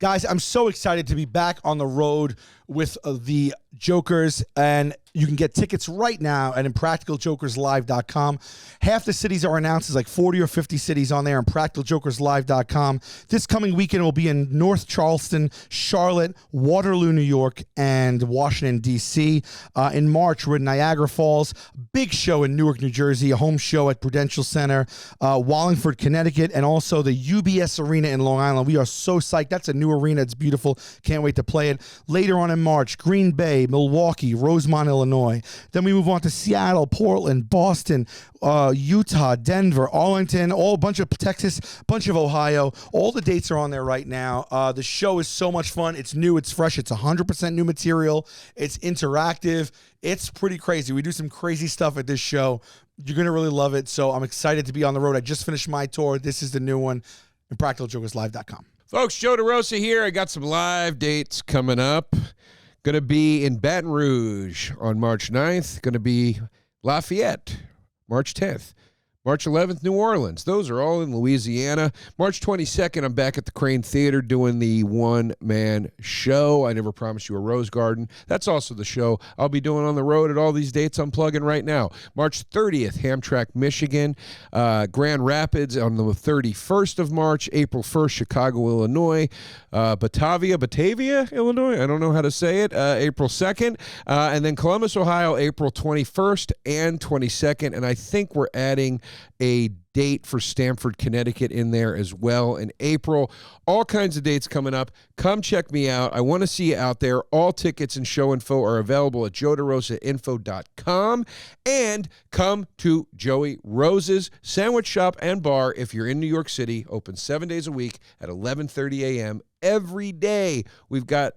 Guys, I'm so excited to be back on the road with the Jokers, and you can get tickets right now at impracticaljokerslive.com. Half the cities are announced. There's like 40 or 50 cities on there, impracticaljokerslive.com. This coming weekend will be in North Charleston, Charlotte, Waterloo, New York, and Washington, D.C. In March, we're in Niagara Falls. Big show in Newark, New Jersey, a home show at Prudential Center, Wallingford, Connecticut, and also the UBS Arena in Long Island. We are so psyched. That's a new arena. It's beautiful. Can't wait to play it. Later on in March, Green Bay, Milwaukee, Rosemont, Illinois. Then we move on to Seattle, Portland, Boston, Utah, Denver, Arlington, a bunch of Texas, bunch of Ohio. All the dates are on there right now. The show is so much fun. It's new. It's fresh. It's 100% new material. It's interactive. It's pretty crazy. We do some crazy stuff at this show. You're going to really love it. So I'm excited to be on the road. I just finished my tour. This is the new one, impracticaljokerslive.com. Folks, Joe DeRosa here. I got some live dates coming up. Going to be in Baton Rouge on March 9th. Going to be Lafayette, March 10th. March 11th, New Orleans. Those are all in Louisiana. March 22nd, I'm back at the Crane Theater doing the one-man show. I Never Promised You a Rose Garden. That's also the show I'll be doing on the road at all these dates I'm plugging right now. March 30th, Hamtramck, Michigan. Grand Rapids on the 31st of March. April 1st, Chicago, Illinois. Batavia, Illinois. I don't know how to say it. April 2nd. And then Columbus, Ohio, April 21st and 22nd. And I think we're adding a date for Stamford, Connecticut in there as well in April. All kinds of dates coming up. Come check me out. I want to see you out there. All tickets and show info are available at joederosainfo.com. And come to Joey Rose's Sandwich Shop and Bar if you're in New York City. Open 7 days a week at 11:30 a.m. every day. We've got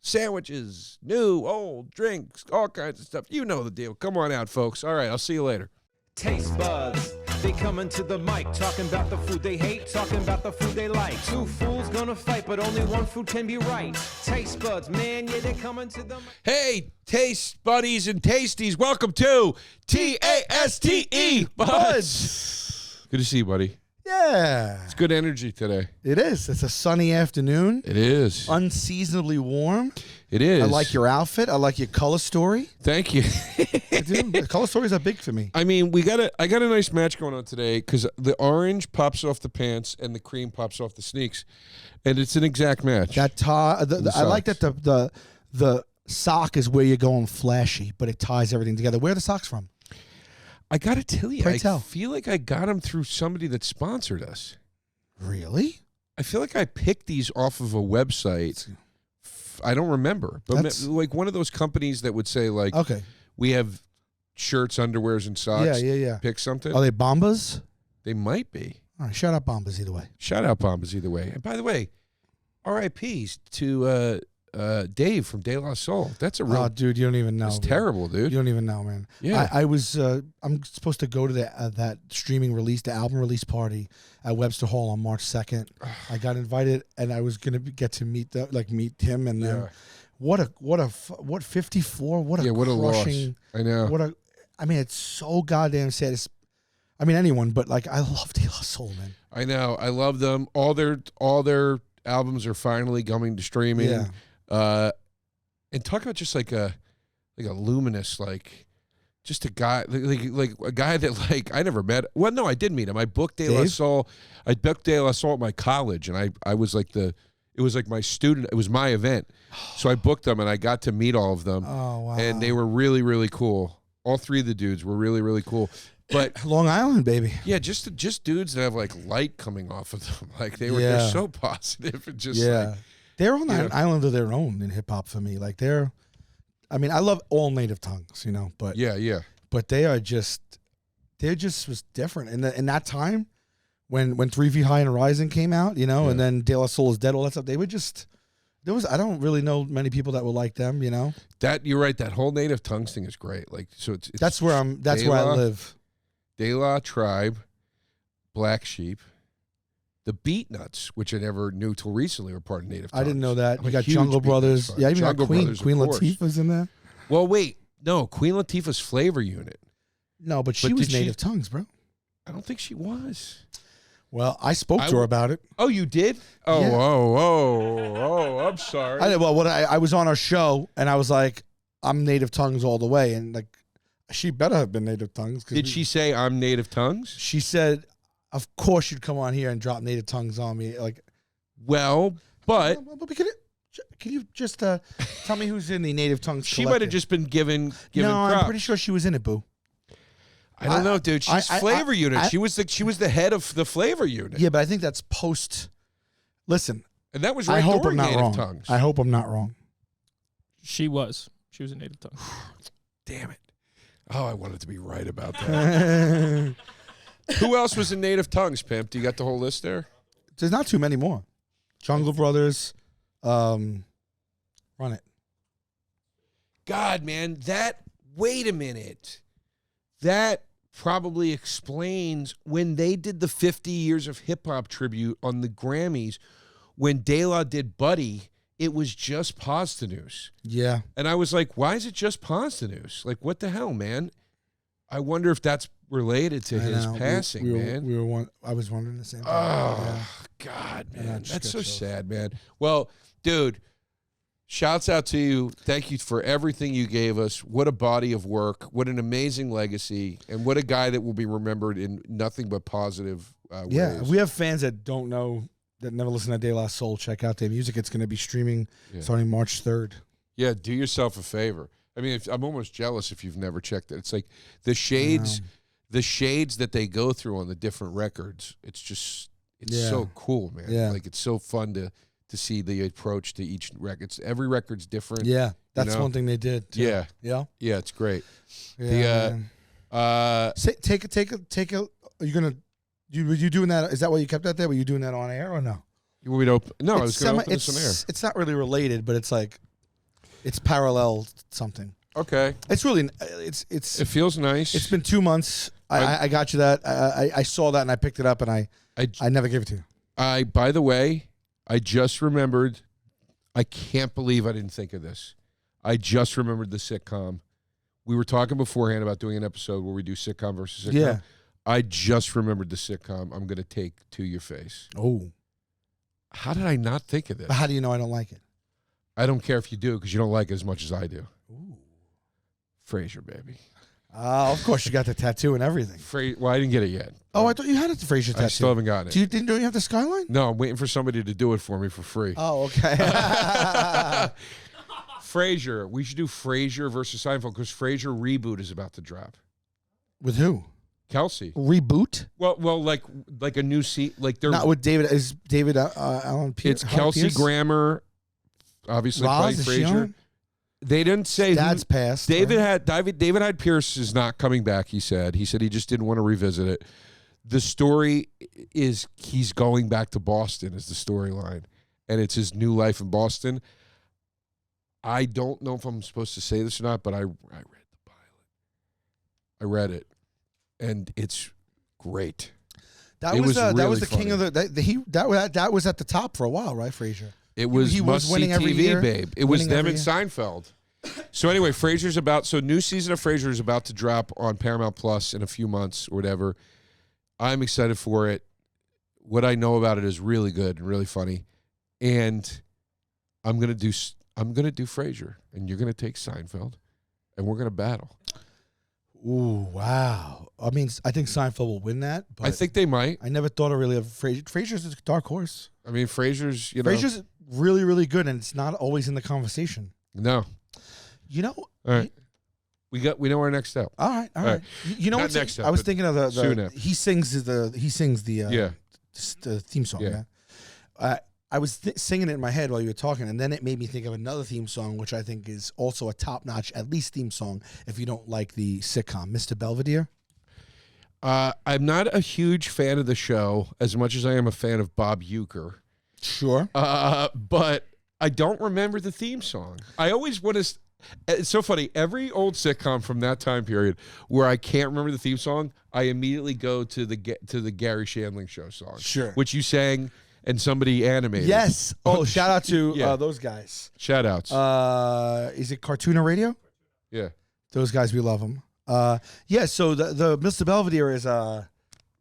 sandwiches, new, old, drinks, all kinds of stuff. You know the deal. Come on out, folks. All right, I'll see you later. Taste buds, they coming to the mic, talking about the food they hate, talking about the food they like. Two fools gonna fight, but only one food can be right. Taste buds, man, yeah, they coming to the mic. Hey, taste buddies and tasties, welcome to TASTE Buds. Good to see you, buddy. Yeah. It's good energy today. It is. It's a sunny afternoon. It is. Unseasonably warm. It is. I like your outfit. I like your color story. Thank you. Dude, the color stories are big for me. I mean, I got a nice match going on today because the orange pops off the pants and the cream pops off the sneaks, and it's an exact match. That tie. I like that the sock is where you're going flashy, but it ties everything together. Where are the socks from? I got to tell you, Pray tell. Feel like I got them through somebody that sponsored us. Really? I feel like I picked these off of a website. I don't remember, but like one of those companies that would say like, okay, we have shirts, underwears, and socks. Yeah. Pick something. Are they Bombas? They might be. All right, shout out Bombas either way. Shout out Bombas either way. And by the way, RIPs to Dave from De La Soul. That's a real. Oh, dude, you don't even know. It's terrible, dude. You don't even know, man. Yeah. I was. I'm supposed to go to that streaming release, the album release party at Webster Hall on March 2nd. I got invited, and I was gonna get to meet him, and then what 54? What a what a crushing. Loss. I know. I mean, it's so goddamn sad. I mean, anyone, but like, I love De La Soul, man. I know. I love them. All their albums are finally coming to streaming. Yeah. And talk about just like a luminous, like just a guy like a guy that like I never met. Well, no, I did meet him. I booked De La Soul. I booked De La Soul at my college, and I was like it was like my student. It was my event, so I booked them, and I got to meet all of them. Oh wow! And they were really, really cool. All three of the dudes were really, really cool. But Long Island, baby. Yeah, just dudes that have like light coming off of them. Like they're so positive and just like, they're on an island of their own in hip hop for me. Like I mean, I love all native tongues, but but they're just was different. And in that time, when 3 Feet High and Rising came out, and then De La Soul Is Dead, all that stuff, they were just. I don't really know many people that were like them, That you're right. That whole native tongues thing is great. Like it's that's where I live. De La Tribe, Black Sheep, the Beat Nuts, which I never knew till recently were part of Native Tongues. I didn't know that. We got Jungle Brothers. Yeah, even got Queen Latifah's in there. Well, wait. No, Queen Latifah's Flavor Unit. No, but she was Native Tongues, bro. I don't think she was. Well, I spoke to her about it. Oh, you did? Oh, Yeah. oh, I'm sorry. I was on our show, and I was like, I'm native tongues all the way. And like, she better have been native tongues. Did she say I'm native tongues? She said, of course you'd come on here and drop native tongues on me. Like, well, but can you just tell me who's in the native tongues she might have collective? just been given No, props. I'm pretty sure she was in it, boo. I don't know, dude. She's flavor unit. She was the head of the flavor unit. Yeah, but I think that's post. Listen, And that was right I hope during I'm not native wrong. tongues. I hope I'm not wrong. She was a native tongue. Damn it. Oh, I wanted to be right about that. Who else was in native tongues, Pimp? Do you got the whole list there? There's not too many more. Jungle Brothers, Run It. God, man, wait a minute. That probably explains when they did the 50 years of hip hop tribute on the Grammys, when De La did Buddy, it was just Posdnuos. Yeah. And I was like, why is it just Posdnuos? Like, what the hell, man? I wonder if that's related to his passing, man. I was wondering the same thing. Oh, God, man. That's so sad, man. Well, dude, shouts out to you. Thank you for everything you gave us. What a body of work. What an amazing legacy. And what a guy that will be remembered in nothing but positive Yeah, ways. we have fans that don't know, that never listen to De La Soul. Check out their music. It's going to be streaming starting March 3rd. Yeah, do yourself a favor. I mean, I'm almost jealous if you've never checked it. It's like the shades that they go through on the different records. It's just, so cool, man. Yeah. Like, it's so fun to see the approach to each record. Every record's different. Yeah, that's know? one thing they did. Too. Yeah. Yeah. Yeah, it's great. Yeah. Take a. Are you gonna? Were you doing that? Is that why you kept that there? Were you doing that on air or no? You want me to open? No, I was going to open this on air. It's not really related, but it's like, it's parallel something. Okay. It's really It feels nice. It's been 2 months. I got you that. I saw that and I picked it up and I never gave it to you. By the way, I just remembered. I can't believe I didn't think of this. I just remembered the sitcom. We were talking beforehand about doing an episode where we do sitcom versus sitcom. Yeah. I just remembered the sitcom I'm going to take To Your Face. Oh. How did I not think of this? But how do you know I don't like it? I don't care if you do because you don't like it as much as I do. Ooh. Fraiser Baby. Of course, you got the tattoo and everything. Well, I didn't get it yet. Oh, I thought you had it, the Frasier tattoo. I still haven't gotten it. Don't you have the skyline? No, I'm waiting for somebody to do it for me for free. Oh, okay. Frasier. We should do Frasier versus Seinfeld because Frasier reboot is about to drop. With who? Kelsey. Reboot? Well, like a new seat. Like they're Not with David. Is David Allen Pierce? It's Kelsey Grammer. Obviously, Roz, playing is she Frasier. on? They didn't say Dad's passed. David right? David Hyde Pierce is not coming back. He said he just didn't want to revisit it. The story is he's going back to Boston is the storyline, and it's his new life in Boston. I don't know if I'm supposed to say this or not, but I read the pilot. I read it, and it's great. That It was was that really was the funny. king of the that was at the top for a while, right, Frasier? It was He was must-see winning every TV, year. babe. It was Winning them every and year. Seinfeld. So anyway, new season of Frasier is about to drop on Paramount Plus in a few months or whatever. I'm excited for it. What I know about it is really good and really funny, and I'm gonna do Frasier, and you're gonna take Seinfeld, and we're gonna battle. Ooh, wow! I mean, I think Seinfeld will win that. But I think they might. I never thought of really of Frasier. Frasier's a dark horse. I mean, Frasier's Frasier's really, really good, and it's not always in the conversation. No. You know. All right. We know our next step. All right. You know Not what's next step, I was but thinking of the soon after. he sings the theme song. Yeah. Yeah. I was singing it in my head while you were talking, and then it made me think of another theme song, which I think is also a top-notch, at least theme song, if you don't like the sitcom, Mr. Belvedere. I'm not a huge fan of the show as much as I am a fan of Bob Uecker. Sure. But I don't remember the theme song. I always want to. It's so funny. Every old sitcom from that time period where I can't remember the theme song, I immediately go to the Gary Shandling Show song. Sure. Which you sang and somebody animated. Yes. Oh, shout out to Yeah. those guys. Shout outs. Is it Cartoon or Radio? Yeah. Those guys, we love them. Yeah. So the Mr. Belvedere is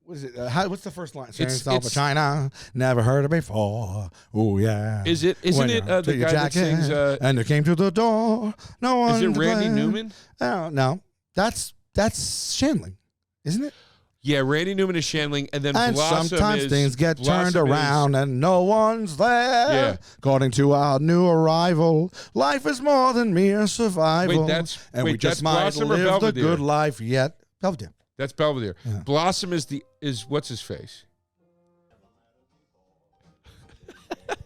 What is it? What's the first line? It's- It's China, never heard it before. Oh yeah. Isn't When it you the took your guy that jacket sings? and they came to the door. No one. Is it to Randy blame. Newman? Oh, no, that's Shandling, isn't it? Yeah, Randy Newman is Shandling, and then And Blossom sometimes is, things get turned Blossom is- around and no one's there. Yeah. According to our new arrival, life is more than mere survival. Wait, that's- and wait, we just that's might Blossom or live the Belvedere? good life yet. Belvedere. That's Belvedere. Yeah. Blossom is what's his face?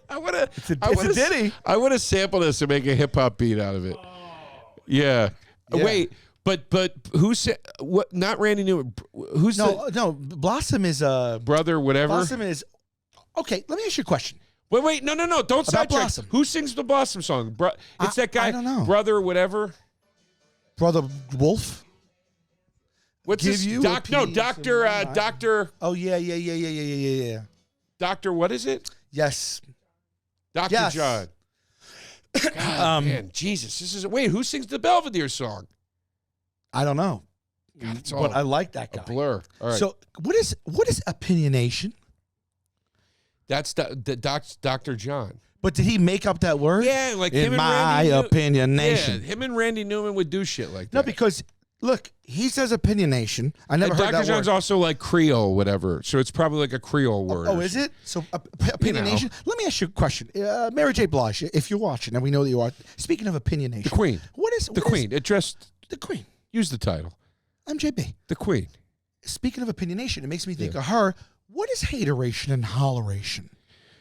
I want to. It's a ditty. I want to sample this and make a hip hop beat out of it. Yeah. Yeah. Wait, but who said what? Not Randy Newman. Who's No. Blossom is the brother? Whatever. Blossom is. Okay, let me ask you a question. Wait, no, don't sidetrack. Blossom. Who sings the Blossom song? It's that guy. I don't know. Brother, whatever. Brother Wolf. What's Give his you a Doctor? piece of my Doctor. Oh yeah. Doctor. What is it? Yes. Dr. Yes. John. God, man, Jesus, this is wait. Who sings the Belvedere song? I don't know. God, it's But all I like that a guy. blur. All right, So what is opinionation? that's the Dr. John. But did he make up that word? Yeah, like In him and my Randy opinionation. Yeah, him and Randy Newman would do shit like that. No, because look, he says opinionation. I never and heard Dr. that John's word. also like Creole, whatever. So it's probably like a Creole word. Oh, or is it? So opinionation. Let me ask you a question, Mary J. Blige, if you're watching, and we know that you are. Speaking of opinionation, The Queen. What is The Queen. Addressed. The Queen. Use the title. MJB. The Queen. Speaking of opinionation, it makes me think of her. What is hateration and holleration?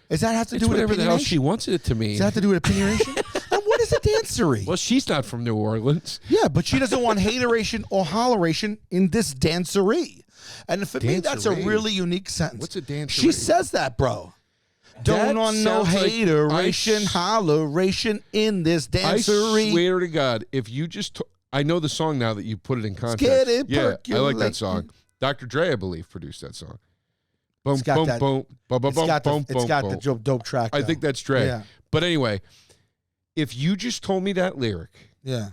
Does that have to It's do with whatever the hell she opinionation? wants it to mean. Does that have to do with opinionation? And what is a dancery? Well, she's not from New Orleans. Yeah, but she doesn't want hateration or holleration in this dancery. And for me, that's a Dancery? really unique sentence. What's a dancery? She says that, bro. Don't want no sounds like- hateration, holleration in this dancery. I swear to God, if you just, I know the song now that you put it in context. Get it yeah, I like percolating. that song. Dr. Dre, I believe, produced that song. Boom, It's got boom, that- boom, boom, boom, It's got boom, the, it's got boom, the boom. dope track. I though. think that's Dre. Yeah. But anyway, if you just told me that lyric, Yeah.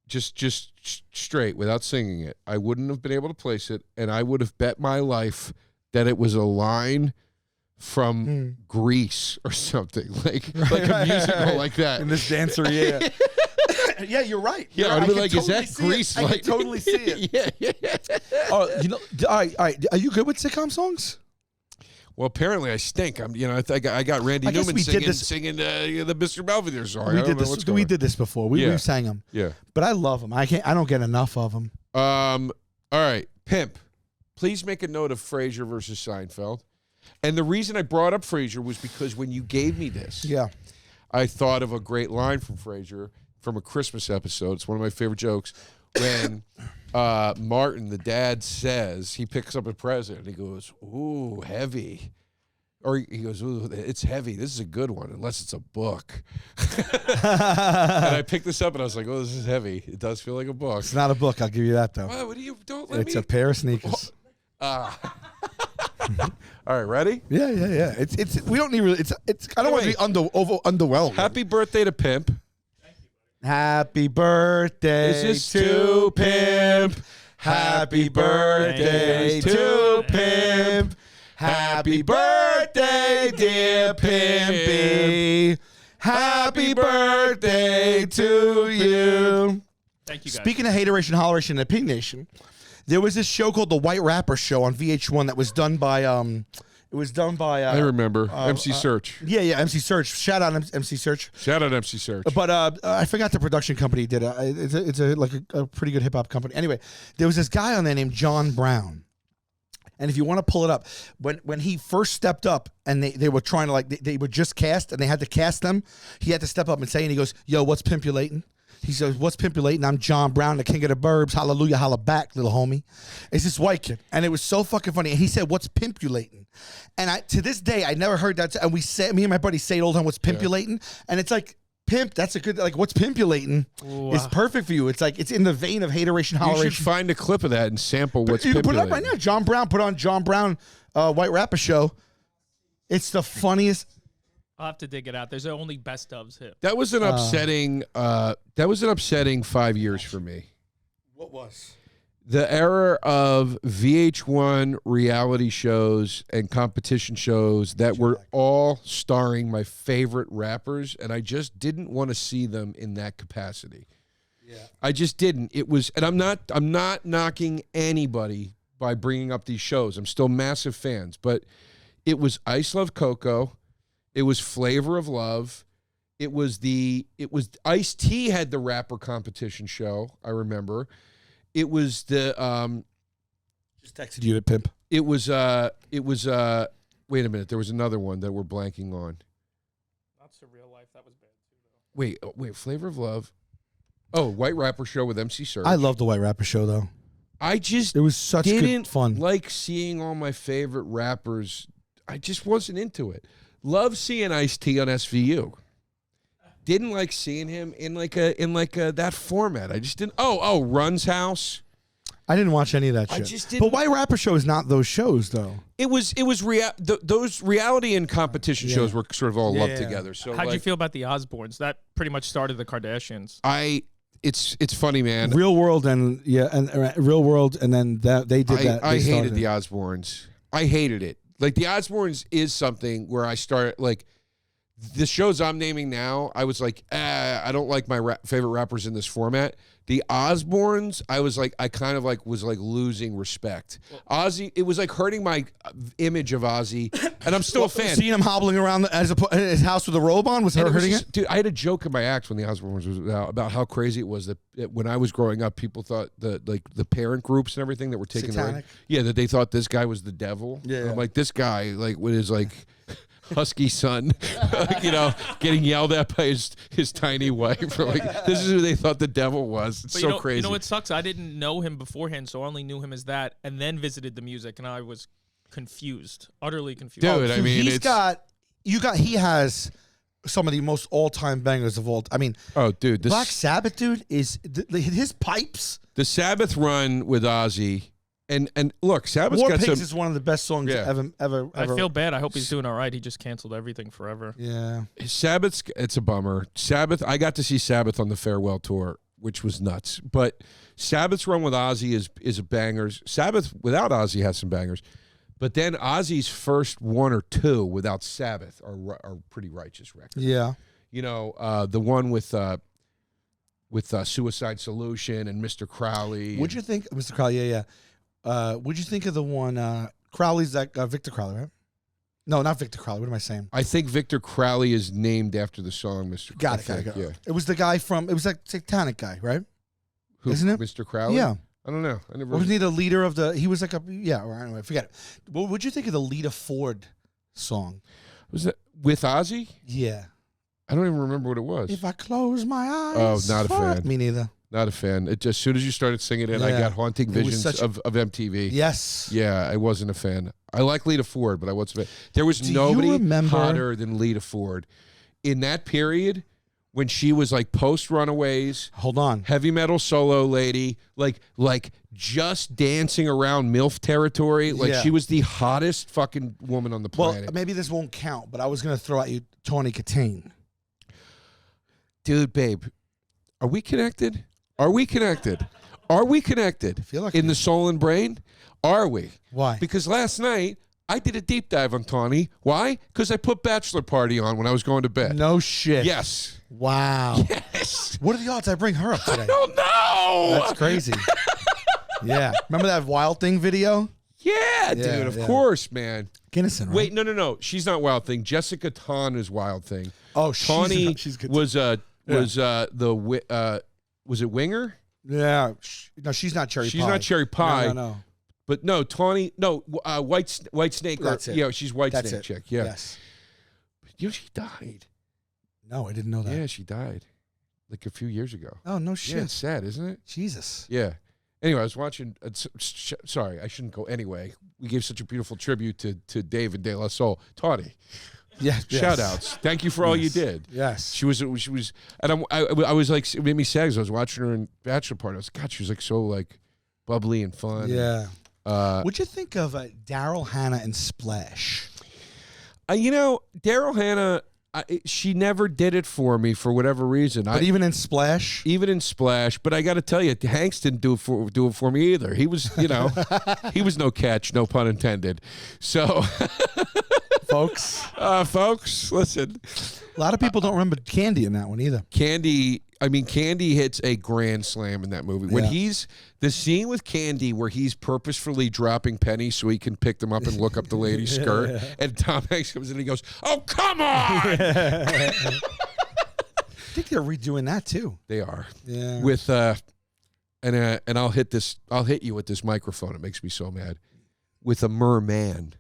just straight without singing it, I wouldn't have been able to place it, and I would have bet my life that it was a line from Grease or something like a musical like that. In this dancery, yeah. Yeah, you're right. Yeah, You're I'd right. be I like, can is that totally see it. Grease? I can totally see it. yeah. Oh, you know, all right. Are you good with sitcom songs? Well, apparently I stink. I got Randy I guess Newman we did singing the Mr. Belvedere song. We I don't did know this. what's going We on. did this before. Yeah. We sang them. Yeah. But I love them. I don't get enough of them. All right, Pimp. Please make a note of Fraiser versus Seinfeld. And the reason I brought up Fraiser was because when you gave me this, Yeah. I thought of a great line from Fraiser from a Christmas episode. It's one of my favorite jokes. When Martin, the dad, says he picks up a present and he goes, "Ooh, heavy." Or he goes, "Ooh, it's heavy. This is a good one, unless it's a book." And I picked this up and I was like, "Oh, this is heavy. It does feel like a book." It's not a book. I'll give you that though. What do you don't let It's me? a pair of sneakers. All right, ready? Yeah. It's we don't need really. It's. I don't want to be underwhelmed. Happy birthday to Pimp. Happy birthday Is this to Pimp. Happy birthday to Pimp. Happy birthday, dear Pimpy. Happy birthday to you. Thank you, guys. Speaking of hateration, holleration, and opinionation, there was this show called The White Rapper Show on VH1 that was done by I remember MC Search. Yeah, MC Search. Shout out MC Search. Shout out MC Search. But I forgot the production company did it. It's a pretty good hip hop company. Anyway, there was this guy on there named John Brown. And if you want to pull it up, when he first stepped up and they were trying to they were just cast and they had to cast them, he had to step up and say, and he goes, "Yo, what's pimpulating?" He says, "What's pimpulating? I'm John Brown, the king of the burbs. Hallelujah, holla back, little homie." It's this white kid. And it was so fucking funny. And he said, "What's pimpulating?" And to this day, I never heard that. And me and my buddy say it all the time, "What's pimpulating?" And it's like, pimp, that's a good, what's pimpulating is perfect for you. It's like, it's in the vein of hateration, you holleration. should find a clip of that and sample what's You can put it up pimpulating. right now. John Brown, put on John Brown White Rapper Show. It's the funniest. I'll have to dig it out. There's only best ofs hit. That was an upsetting. That was an upsetting 5 years for me. What was? The era of VH1 reality shows and competition shows that were all starring my favorite rappers, and I just didn't want to see them in that capacity. Yeah. I just didn't. It was, and I'm not knocking anybody by bringing up these shows. I'm still massive fans, but it was Ice Love Coco, it was Flavor of Love, it was Ice-T had the rapper competition show, I remember. It was the just texted you at Pimp. It was wait a minute, there was another one that we're blanking on. Not Surreal Life, that was bad too though. Wait, Flavor of Love. Oh, White Rapper Show with MC Serge. I love the White Rapper Show though. It was such good fun. Like seeing all my favorite rappers. I just wasn't into it. Love seeing Ice-T on SVU. Didn't like seeing him in like that format. I just didn't. Oh, Run's House. I didn't watch any of that shit. I just didn't. But White Rapper Show is not those shows though. It was those reality and competition shows were sort of all lumped together. So how'd you feel about the Osbournes? That pretty much started the Kardashians. It's funny, man. Real World and Real World, and then they did that. I hated the Osbournes. I hated it. Like the Osbournes is something where I started like. The shows I'm naming now, I was like, I don't like my favorite rappers in this format. The Osbournes, I was like, I kind of like was like losing respect. Ozzy, it was like hurting my image of Ozzy, and I'm still a fan. Seeing him hobbling around his house with a robe on was hurting it? Dude, I had a joke in my act when the Osbournes was out about how crazy it was that when I was growing up, people thought the parent groups and everything that were taking Satanic. that they thought this guy was the devil. Yeah. I'm like, this guy, like with his like husky son, getting yelled at by his tiny wife. Like, this is who they thought the devil was. It's so crazy. You know what sucks? I didn't know him beforehand, so I only knew him as that, and then visited the music, and I was confused, utterly confused. Dude, I mean, he has some of the most all-time bangers of all. I mean, dude, Black Sabbath, dude, is his pipes. The Sabbath run with Ozzy. And look, Sabbath's War got Pigs some. is one of the best songs ever. I feel bad. I hope he's doing all right. He just canceled everything forever. Yeah. Sabbath's, it's a bummer. Sabbath, I got to see Sabbath on the farewell tour, which was nuts. But Sabbath's run with Ozzy is a bangers. Sabbath without Ozzy has some bangers. But then Ozzy's first one or two without Sabbath are pretty righteous records. Yeah. The one with Suicide Solution and Mr. Crowley. What'd you think, Mr. Crowley? Yeah. What'd you think of the one Crowley's that Victor Crowley, right? No, not Victor Crowley. What am I saying? I think Victor Crowley is named after the song Mr. Crowley. Got it. Yeah. It was the guy it was that Satanic guy, right? Who, isn't it? Mr. Crowley? Yeah. I don't know. Wasn't he the leader of he was like anyway, forget it. What would you think of the Lita Ford song? Was that with Ozzy? Yeah. I don't even remember what it was. If I close my eyes. Oh, not a fan. Me neither. Not a fan. It just, as soon as you started singing it, I got haunting visions of MTV. Yes. Yeah, I wasn't a fan. I like Lita Ford, but I wasn't a fan. There was nobody hotter than Lita Ford. In that period, when she was like post-Runaways. Hold on. Heavy metal solo lady, like just dancing around MILF territory. Like she was the hottest fucking woman on the planet. Well, maybe this won't count, but I was going to throw at you Tawny Katane. Dude, babe, are we connected? Are we connected? Are we connected? I feel like in the soul and brain? Are we? Why? Because last night I did a deep dive on Tawny. Why? Because I put Bachelor Party on when I was going to bed. No shit. Yes. Wow. Yes. What are the odds I bring her up today? I don't know. That's crazy. Yeah. Remember that Wild Thing video? Yeah, dude. Of course, man. Kinnison, right? Wait, no. She's not Wild Thing. Jessica Tahn is Wild Thing. Oh, Tawny she's good. Was it Winger? Yeah. No, she's not Cherry Pie. She's not Cherry Pie. No. But no, Tawny, White Snake. That's it. Yeah, she's White That's Snake it. chick. Yeah. Yes. She died. No, I didn't know that. Yeah, she died like a few years ago. Oh, no shit. Yeah, it's sad, isn't it? Jesus. Yeah. Anyway, I was watching. Sorry, I shouldn't go. Anyway, we gave such a beautiful tribute to David De La Soul. Tawny. Yes. Shout outs. Thank you for all you did. Yes. She was, and I was like, it made me sad because I was watching her in Bachelor Party. I was like, God, she was like so like bubbly and fun. Yeah. What'd you think of Daryl Hannah and Splash? Daryl Hannah, she never did it for me for whatever reason. But even in Splash, but I got to tell you, Hanks didn't do it for me either. He was, he was no catch, no pun intended. So, folks, listen. A lot of people don't remember Candy in that one either. Candy hits a grand slam in that movie. When the scene with Candy where he's purposefully dropping pennies so he can pick them up and look up the lady's skirt, and Tom Hanks comes in and he goes, "Oh, come on!" I think they're redoing that too. They are. Yeah. With and I'll hit you with this microphone. It makes me so mad. With a merman.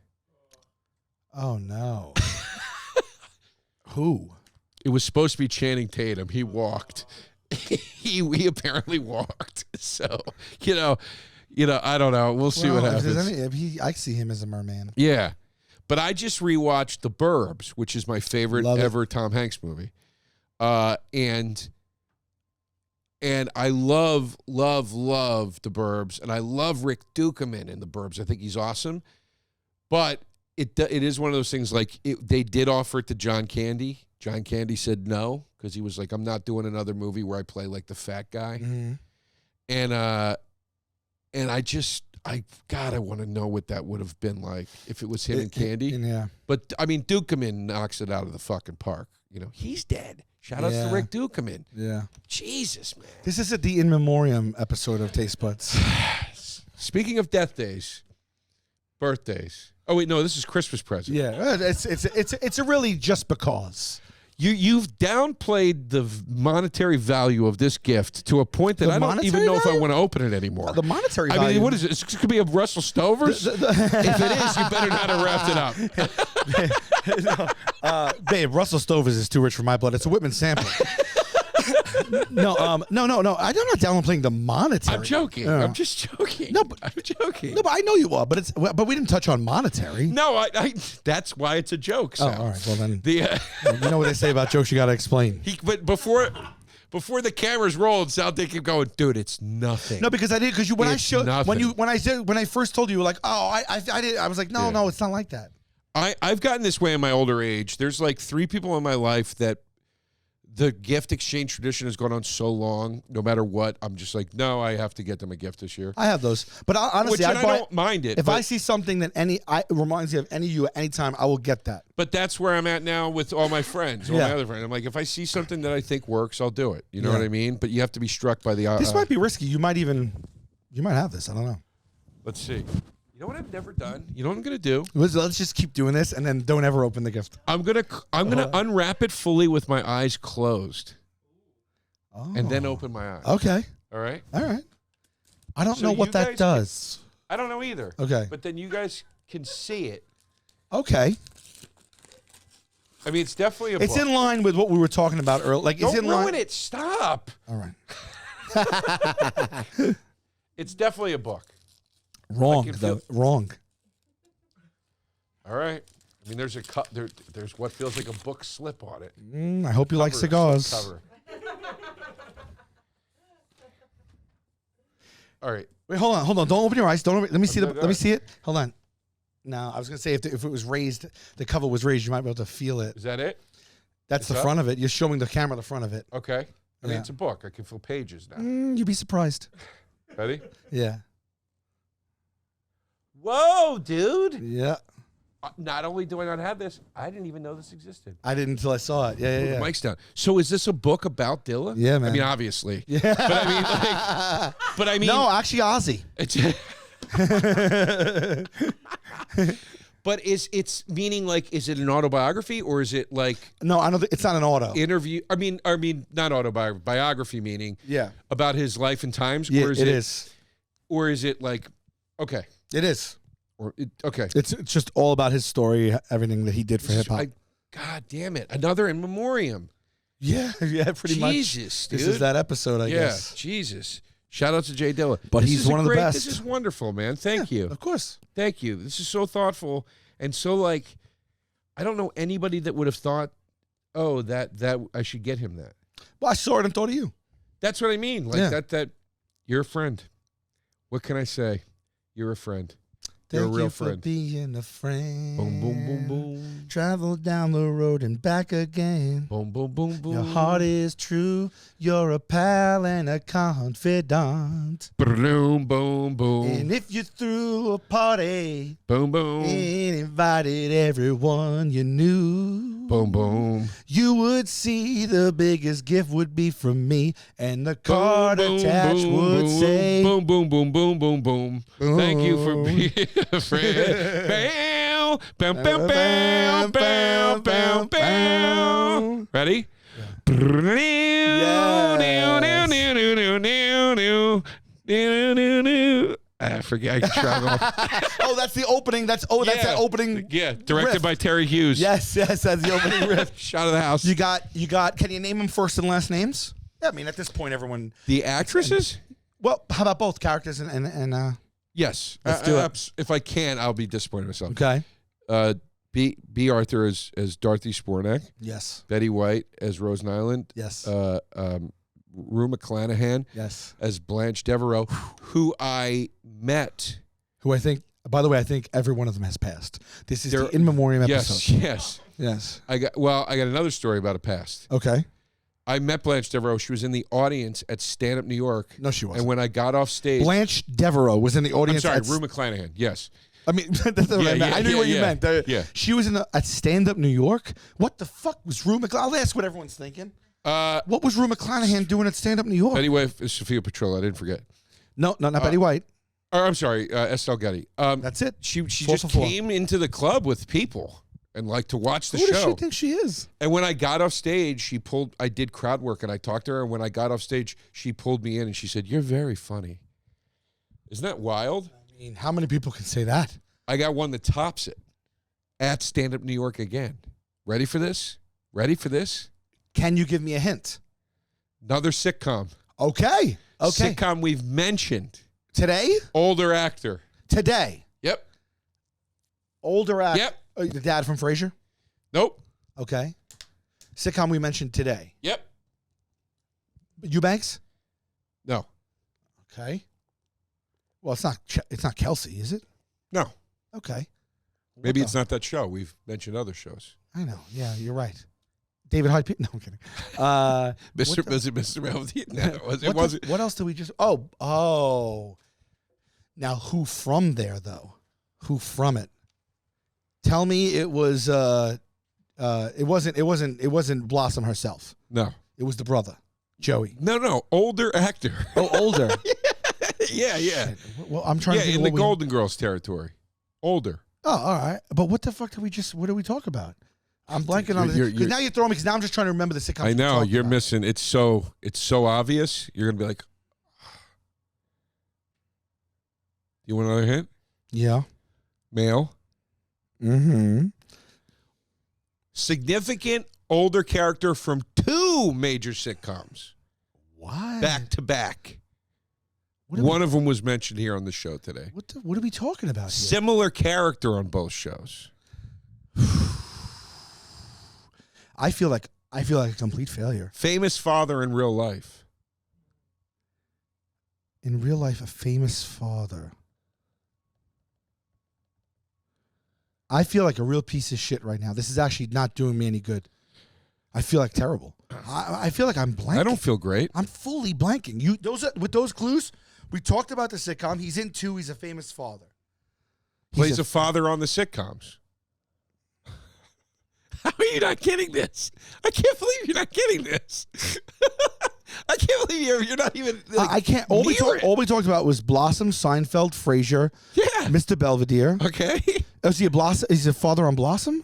Oh no. Who? It was supposed to be Channing Tatum. He walked. he apparently walked. So, I don't know. We'll see what happens. I see him as a merman. Yeah. But I just rewatched The Burbs, which is my favorite ever Tom Hanks movie. And I love The Burbs, and I love Rick Dukeman in The Burbs. I think he's awesome. But it is one of those things like they did offer it to John Candy. John Candy said no because he was like, I'm not doing another movie where I play like the fat guy. Mm-hmm. And I want to know what that would have been like if it was him and Candy. Yeah. But I mean, Dukeman knocks it out of the fucking park. He's dead. Shout out to Rick Dukeman. Yeah. Jesus, man. This is the In Memoriam episode of Taste Buds. Speaking of death days, birthdays. Oh wait, no, this is Christmas present. Yeah, it's a really just because. You've downplayed the monetary value of this gift to a point that I don't even know if I want to open it anymore. The monetary value. I mean, what is it? It could be a Russell Stover's. If it is, you better not have wrapped it up. Babe, Russell Stover's is too rich for my blood. It's a Whitman sample. No. I'm not downplaying the monetary. I'm joking. I'm just joking. I'm joking. No, but I know you are. But we didn't touch on monetary. No, I that's why it's a joke. So. Oh, all right. Well then, you know what they say about jokes? You got to explain. But before the cameras rolled, Sal did keep going, dude. It's nothing. No, because I did. Because when I first told you, you were like, oh, I did. I was like, no, it's not like that. I've gotten this way in my older age. There's like 3 people in my life that the gift exchange tradition has gone on so long. No matter what, I'm just like, no, I have to get them a gift this year. I have those, but honestly, I don't mind it. If I see something that reminds me of any of you at any time, I will get that. But that's where I'm at now with all my friends, my other friends. I'm like, if I see something that I think works, I'll do it. You know what I mean? But you have to be struck by the. This might be risky. You might have this. I don't know. Let's see. You know what I've never done? You know what I'm gonna do? Let's just keep doing this, and then don't ever open the gift. I'm gonna unwrap it fully with my eyes closed, and then open my eyes. Okay. All right. I don't know what that does. I don't know either. Okay. But then you guys can see it. Okay. I mean, it's definitely a. It's book. in line with what we were talking about earlier. Like, don't it's in ruin line. it. Stop. All right. It's definitely a book. Wrong, though. Wrong. All right. I mean, there's a there's what feels like a book slip on it. I hope you like cigars. Cover. All right. Wait, hold on. Don't open your eyes. Let me see let me see it. Hold on. No, I was gonna say if it was raised, the cover was raised, you might be able to feel it. Is that it? That's the front of it. You're showing the camera the front of it. Okay. I mean, it's a book. I can feel pages now. You'd be surprised. Ready? Yeah. Whoa, dude. Yeah. Not only do I not have this, I didn't even know this existed. I didn't until I saw it. Yeah. The mic's down. So is this a book about Dilla? Yeah, man. I mean, obviously. Yeah. But I mean, no, actually, Ozzy. But it's meaning like, is it an autobiography or is it like? No, I know it's not an auto interview. I mean, not autobiography. Biography meaning. Yeah. About his life and times. Yeah, or is it is. Or is it like? Okay. It is. Okay. It's just all about his story, everything that he did for hip hop. God damn it! Another in memoriam. Yeah, pretty much. Jesus, dude. This is that episode, I guess. Jesus. Shout out to Jay Dilla. But he's one of the best. This is wonderful, man. Thank you. Of course. Thank you. This is so thoughtful and so like, I don't know anybody that would have thought, oh, that I should get him that. Well, I saw it and thought of you. That's what I mean. Like Yeah. that you're a friend. What can I say? You're a friend. You're a Thank real you for friend. being a friend. Boom, boom, boom, boom. Travel down the road and back again. Boom, boom, boom, boom. Your heart is true. You're a pal and a confidant. Boom, boom, boom. And if you threw a party Boom, boom. and invited everyone you knew, Boom, boom. you would see the biggest gift would be from me, and the card Boom, boom, attached boom, would boom, say, boom, boom, boom, boom, boom, boom. Thank you for boom. being a friend. Bow, bow, bow, bow, bow, bow, bow. Ready? I forget. I struggle. Oh, that's the opening. That's that opening. Yeah, directed riff. by Terry Hughes. Yes, that's the opening riff. Shot of the house. You got. Can you name them first and last names? Yeah, I mean, at this point, everyone. The actresses? Well, how about both characters and Yes. Let's do it. If I can, I'll be disappointed in myself. okay. B. Arthur as Dorothy Spornak. Yes. Betty White as Rose Nyland. Yes. Rue McClanahan Yes. as Blanche Devereaux, who I met. Who I think, by the way, I think every one of them has passed. This is They're- the in memoriam episode. Yes. Yes. I got another story about a past. Okay. I met Blanche Devereaux. She was in the audience at Stand Up New York. No, she wasn't. And when I got off stage, Blanche Devereaux was in the I'm audience. sorry, at Rue McClanahan. Yes. I mean, that's what I meant. I knew what you meant. yeah. She was at Stand Up New York. What the fuck was Rue McClanahan? I'll ask what everyone's thinking. What was Rue McClanahan doing at Stand Up New York? Betty White is Sophia Petrillo. I didn't forget. No, not Betty White. Or I'm sorry, Estelle Getty. That's it. She 4 just for 4. came into the club with people and liked to watch the Who does show. she think she is? And when I got off stage, I did crowd work and I talked to her. And when I got off stage, she pulled me in and she said, "You're very funny." Isn't that wild? I mean, how many people can say that? I got one that tops it at Stand Up New York again. Ready for this? Ready for this? Can you give me a hint? Another sitcom. Okay. Okay. Sitcom we've mentioned. Today? Older actor. Today. Yep. Older actor. Yep. The dad from Fraiser? Nope. Okay. Sitcom we mentioned today. Yep. Eubanks? No. Okay. Well, it's not Kelsey, is it? No. Okay. Maybe What it's not that show. We've mentioned other shows. I know. Yeah, you're right. David Hyde. No, I'm kidding. Mr. Melody. No, it wasn't. What else did we just? Oh. Now, who from there though? Who from it? Tell me it was. It wasn't Blossom herself. No. It was the brother, Joey. No. Older actor. Oh, older. yeah. Shit. Well, I'm trying to think In of the what we- Golden Girls territory. Older. Oh, all right. But what the fuck did we just? What did we talk about? I'm blanking on it. You're- Because now you're throwing me. Because now I'm just trying to remember the sitcoms. I we know talked you're about. missing. It's so obvious. You're gonna be like, you want another hint? Yeah. Male. Mm-hmm. Significant older character from 2 major sitcoms What? back to back. What are One of them was mentioned here on the show today. What are we talking about here? Similar character on both shows. I feel like a complete failure. Famous father in real life. In real life, a famous father. I feel like a real piece of shit right now. This is actually not doing me any good. I feel like terrible. I feel like I'm blanking. I don't feel great. I'm fully blanking. With those clues, we talked about the sitcom. He's in 2. He's a famous father. Plays a father on the sitcoms. How are you not getting this? I can't believe you're not getting this. I can't believe you're not even. Like, I can't. All we talked about was Blossom, Seinfeld, Frasier, Yeah. Mr. Belvedere. Okay. Is he a Blossom? Is he a father on Blossom?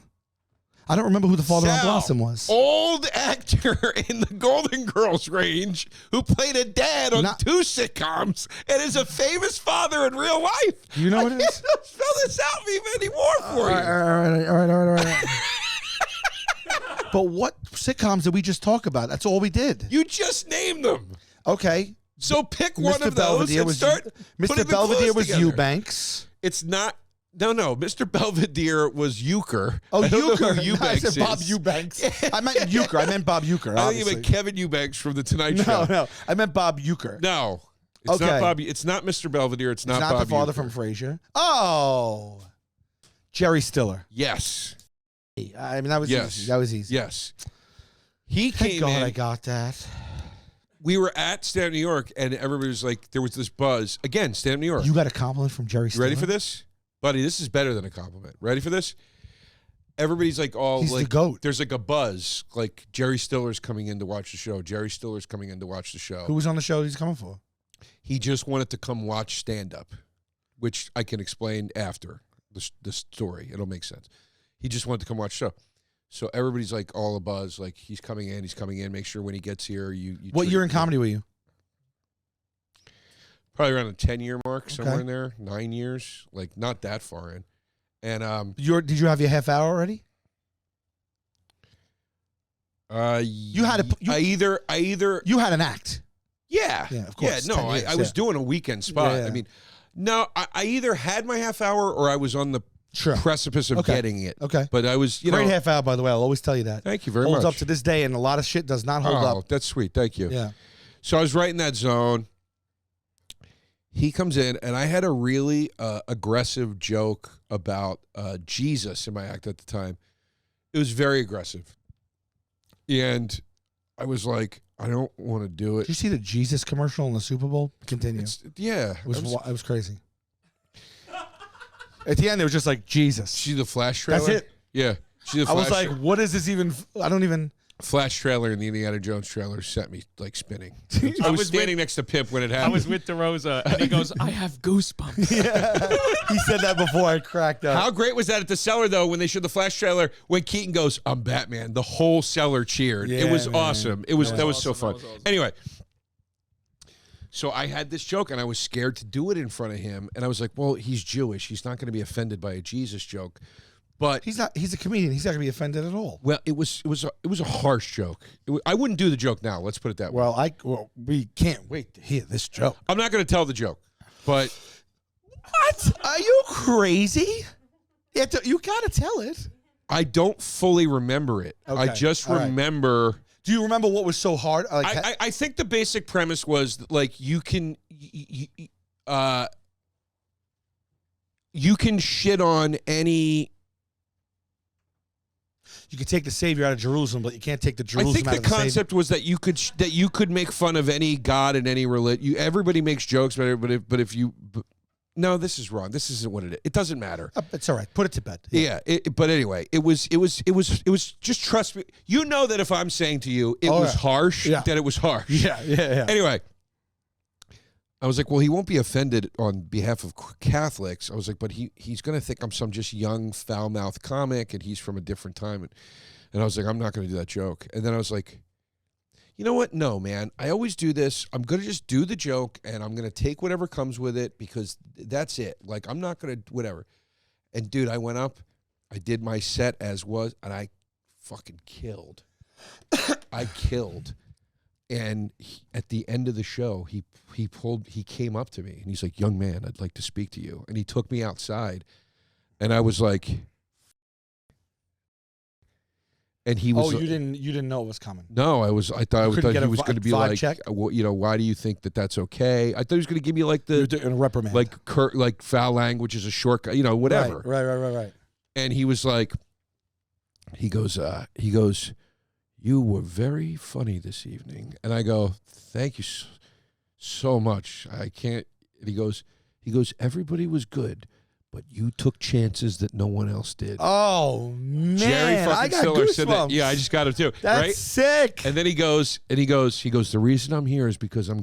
I don't remember who the father on Sal, Blossom was. Old actor in the Golden Girls range who played a dad on 2 sitcoms and is a famous father in real life. Do you know what it is? I can't spell this out even anymore for you. All right. But what sitcoms did we just talk about? That's all we did. You just named them. Okay. So pick one Mr. of those Belvedere and was start putting Mr. the Belvedere clues was together. Eubanks. It's not. No. Mr. Belvedere was Euchre. Oh, I don't know Euchre. who Eubanks I said Bob is. Eubanks. I meant Euchre. I meant Bob Euchre. I think you Obviously. meant Kevin Eubanks from the Tonight Show. No. I meant Bob Euchre. No. It's Okay. not Bobby. It's not Mr. Belvedere. It's not Bob the father Uecker. from Frasier. Oh, Jerry Stiller. Yes. I mean, that was Yes. easy. That was easy. Yes. He Thank came God in. I got that. We were at Stand Up New York, and everybody was like, there was this buzz. Again, Stand Up New York. You got a compliment from Jerry You Stiller? ready for this? Buddy, this is better than a compliment. Ready for this? Everybody's like all He's like the GOAT. there's like a buzz. Like Jerry Stiller's coming in to watch the show. Jerry Stiller's coming in to watch the show. Who was on the show he's coming for? He just wanted to come watch stand-up, which I can explain after the story. It'll make sense. He just wanted to come watch the show. So everybody's like all abuzz, like he's coming in. Make sure when he gets here, you What year in comedy were you? Probably around the 10-year mark, Okay. somewhere in there, 9 years, like not that far in. And Did you have your half hour already? you had a- I either You had an act. yeah Of course. no 10 I years, was yeah. doing a weekend spot. Yeah, yeah. I mean, no, I either had my half hour or I was on the Sure. precipice of Okay. getting it. Okay. But I was, Great half hour, by the way. I'll always tell you that. Thank you very Holds much. up to this day, and a lot of shit does not hold up. That's sweet. Thank you. Yeah. So I was right in that zone. He comes in, and I had a really aggressive joke about Jesus in my act at the time. It was very aggressive. And I was like, I don't want to do it. Did you see the Jesus commercial in the Super Bowl? Continue. It It was crazy. At the end, it was just like Jesus. See the Flash trailer? That's it. Yeah. See the I was Flash like, what is this even? I don't even. Flash trailer and the Indiana Jones trailer set me like spinning. I I was was standing next to Pimp when it I happened. was with DeRosa, and he goes, I have goosebumps. He said that before I cracked up. How great was that at the cellar, though, when they showed the Flash trailer, when Keaton goes, I'm Batman, the whole cellar cheered. Yeah, it was man. awesome. That was so awesome. fun. That was awesome. Anyway, so I had this joke, and I was scared to do it in front of him. And I was like, well, he's Jewish. He's not going to be offended by a Jesus joke. But He's not. He's a comedian. He's not gonna be offended at all. well, it was a harsh joke. I wouldn't do the joke now. Let's put it that way. Well, we can't wait to hear this joke. I'm not going to tell the joke, but What? Are you crazy? You gotta tell it. I don't fully remember it. I Okay. just All right. remember. Do you remember what was so hard? Like, I think the basic premise was that, like, you can shit on any. you could take the Savior out of Jerusalem, but you can't take the I Jerusalem think out the of the Savior. concept was that you could make fun of any god and any religion. Everybody makes jokes, but if you. No, this is wrong. This isn't what it is. It doesn't matter. It's all right. Put it to bed. Yeah, but anyway, it was just trust me. You know that if I'm saying to you it was harsh, Yeah. that it was harsh. Yeah. Anyway, I was like, well, he won't be offended on behalf of Catholics. I was like, but he's going to think I'm some just young foul-mouthed comic, and he's from a different time. And I was like, I'm not going to do that joke. And then I was like, you know what? No, man. I always do this. I'm going to just do the joke, and I'm going to take whatever comes with it because that's it. Like, I'm not going to whatever. And, dude, I went up. I did my set as was, and I fucking killed. I killed. And at the end of the show, he came up to me, and he's like, young man, I'd like to speak to you. And he took me outside, and I was like, and he was. Oh, you didn't know it was coming. No, I thought couldn't get he a was going to be vibe like, check? well, why do you think that that's okay? I thought he was going to give me like You're doing a reprimand. like foul language is a shortcut, whatever. Right. And he was like, he goes, you were very funny this evening. And I go, thank you so much. I can't. And he goes, everybody was good, but you took chances that no one else did. Oh man, Jerry fucking I got Stiller goosebumps. said that. Yeah, I just got it too. That's right? sick. And then he goes, the reason I'm here is because I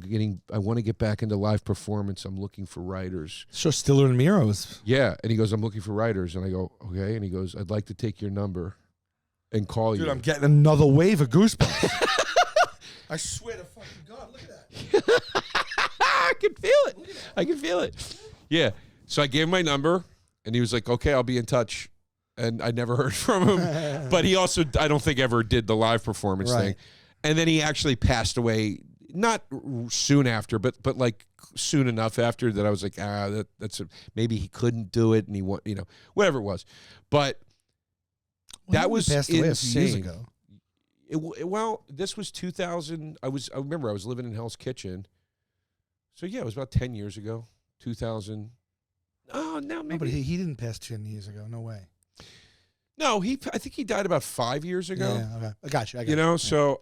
want to get back into live performance. I'm looking for writers. So Stiller and Miro's. Yeah. And he goes, I'm looking for writers. And I go, okay. And he goes, I'd like to take your number and call Dude, you. I'm getting another wave of goosebumps. I swear to fucking God, look at that. I can feel it. Yeah. So I gave him my number, and he was like, okay, I'll be in touch. And I never heard from him. But he also, I don't think, ever did the live performance Right. thing. And then he actually passed away, not soon after, but like soon enough after that I was like, maybe he couldn't do it, and he whatever it was. But that was passed away a few years insane. ago. Well, this was 2000. I remember I was living in Hell's Kitchen. So yeah, it was about 10 years ago, 2000. Oh no, No, but maybe he didn't pass 10 years ago. No way. no. I think he died about 5 years ago. Yeah, okay. I got you. You know, Yeah. so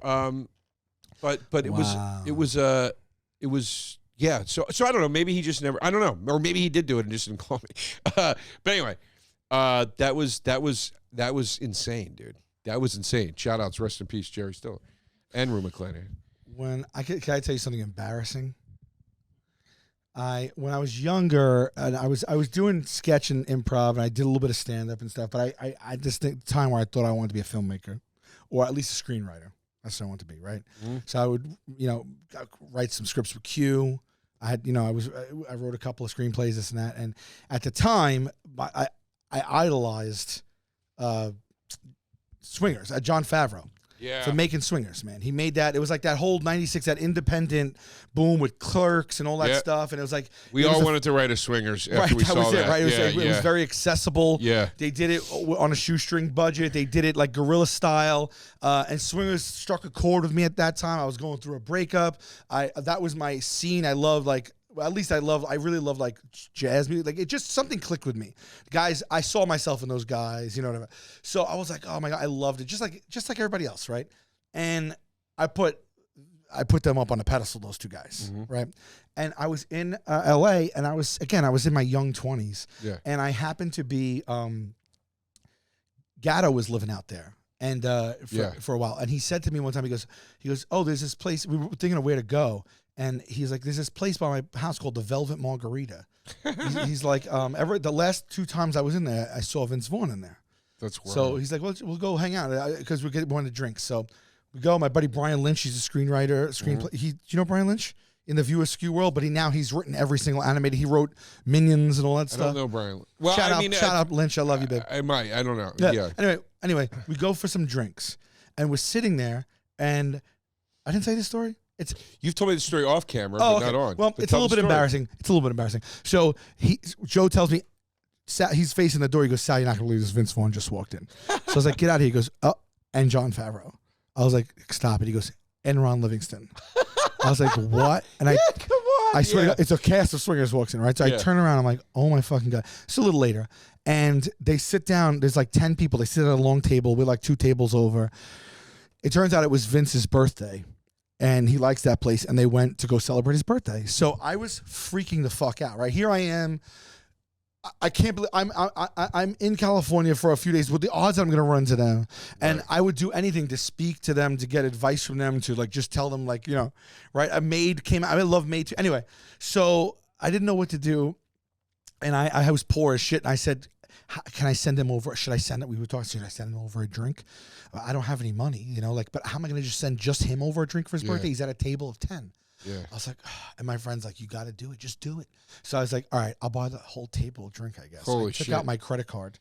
but it Wow. was yeah. So I don't know. Maybe he just never. I don't know, or maybe he did do it and just didn't call me. But anyway, that was insane, dude. That was insane. Shout outs, rest in peace, Jerry Stiller and Rue McClanahan. Can I tell you something embarrassing? When I was younger, and I was doing sketch and improv, and I did a little bit of stand up and stuff. But I just think the time where I thought I wanted to be a filmmaker, or at least a screenwriter. That's what I want to be, right? Mhm. So I would, write some scripts with Q. I wrote a couple of screenplays, this and that. And at the time, I idolized Swingers, Jon Favreau. Yeah. For making Swingers, man. He made that. It was like that whole 96, that independent boom with Clerks and all that Yeah. stuff. And it was like... We all wanted to write a Swingers after we that saw was that. it, right? It was, yeah, it was very accessible. Yeah. They did it on a shoestring budget. They did it like guerrilla style. And Swingers struck a chord with me at that time. I was going through a breakup. That was my scene. I really love like jazz music. Like it just something clicked with me. Guys, I saw myself in those guys, you know what I mean? So I was like, oh my God, I loved it. Just like everybody else, right? And I put them up on a pedestal, those two guys, right? And I was in LA, and I was in my young 20s. Yeah. And I happened to be Gatto was living out there. And for a while. And he said to me one time, he goes, oh, there's this place. We were thinking of where to go. And he's like, there's this place by my house called the Velvet Margarita. he's like, the last 2 times I was in there, I saw Vince Vaughn in there. That's wild. So he's like, well, we'll go hang out because we wanted to drink. So we go. My buddy Brian Lynch, he's a screenwriter, screenplay. Do you know Brian Lynch in the View Askew world? But he's written every single animated. He wrote Minions and all that I stuff. don't know Brian. Well, shout I mean, out Lynch. I love you, babe. I might. I don't know. Yeah. Anyway, we go for some drinks, and we're sitting there, and I didn't say this story. You've told me the story off camera, but not on. Well, But it's a tell little the bit story. embarrassing. So Joe tells me, he's facing the door. He goes, Sal, you're not going to believe this. Vince Vaughn just walked in. So I was like, get out of here. He goes, oh, and Jon Favreau. I was like, stop it. He goes, and Ron Livingston. I was like, what? And Come on. I swear to God, it's a cast of Swingers walks in, right? So I turn around. I'm like, oh my fucking God. It's a little later. And they sit down. There's like 10 people. They sit at a long table. We're like 2 tables over. It turns out it was Vince's birthday. And he likes that place, and they went to go celebrate his birthday. So I was freaking the fuck out. Right here, I am. I can't believe I'm in California for a few days with the odds that I'm going to run into them, and I would do anything to speak to them, to get advice from them, to like just tell them like right. A maid came out. I love maid too. Anyway, so I didn't know what to do, and I was poor as shit. And I said, can I send him over? Should I send it? We were talking. Should I send him over a drink? I don't have any money, but how am I going to just send just him over a drink for his birthday? He's at a table of 10. Yeah. I was like, and my friend's like, you got to do it. Just do it. So I was like, all right, I'll buy the whole table a drink, I guess. Holy I took shit. out my credit card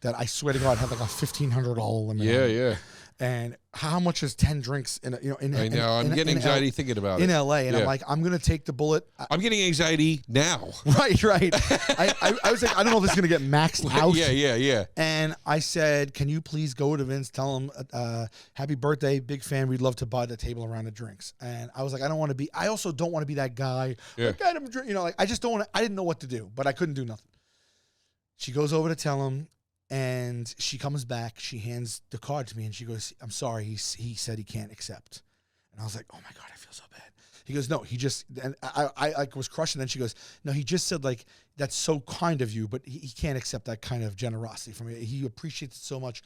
that I swear to God had like a $1,500 limit. Yeah, on it. yeah. And how much is 10 drinks in I know. I'm getting anxiety thinking about in it. LA, and Yeah. I'm like, I'm gonna take the bullet. I'm getting anxiety now. Right. I was like, I don't know if this is gonna get maxed out. Yeah. And I said, can you please go to Vince, tell him, happy birthday, big fan. We'd love to buy the table around the drinks. And I was like, I also don't want to be that guy. Yeah. Like, get him a drink. Like I just don't want to. I didn't know what to do, but I couldn't do nothing. She goes over to tell him. And she comes back, she hands the card to me, and she goes, I'm sorry, he said he can't accept. And I was like, oh my God, I feel so bad. He goes, no, he just, and I like was crushing. Then she goes, no, he just said like, that's so kind of you, but he can't accept that kind of generosity from you. He appreciates it so much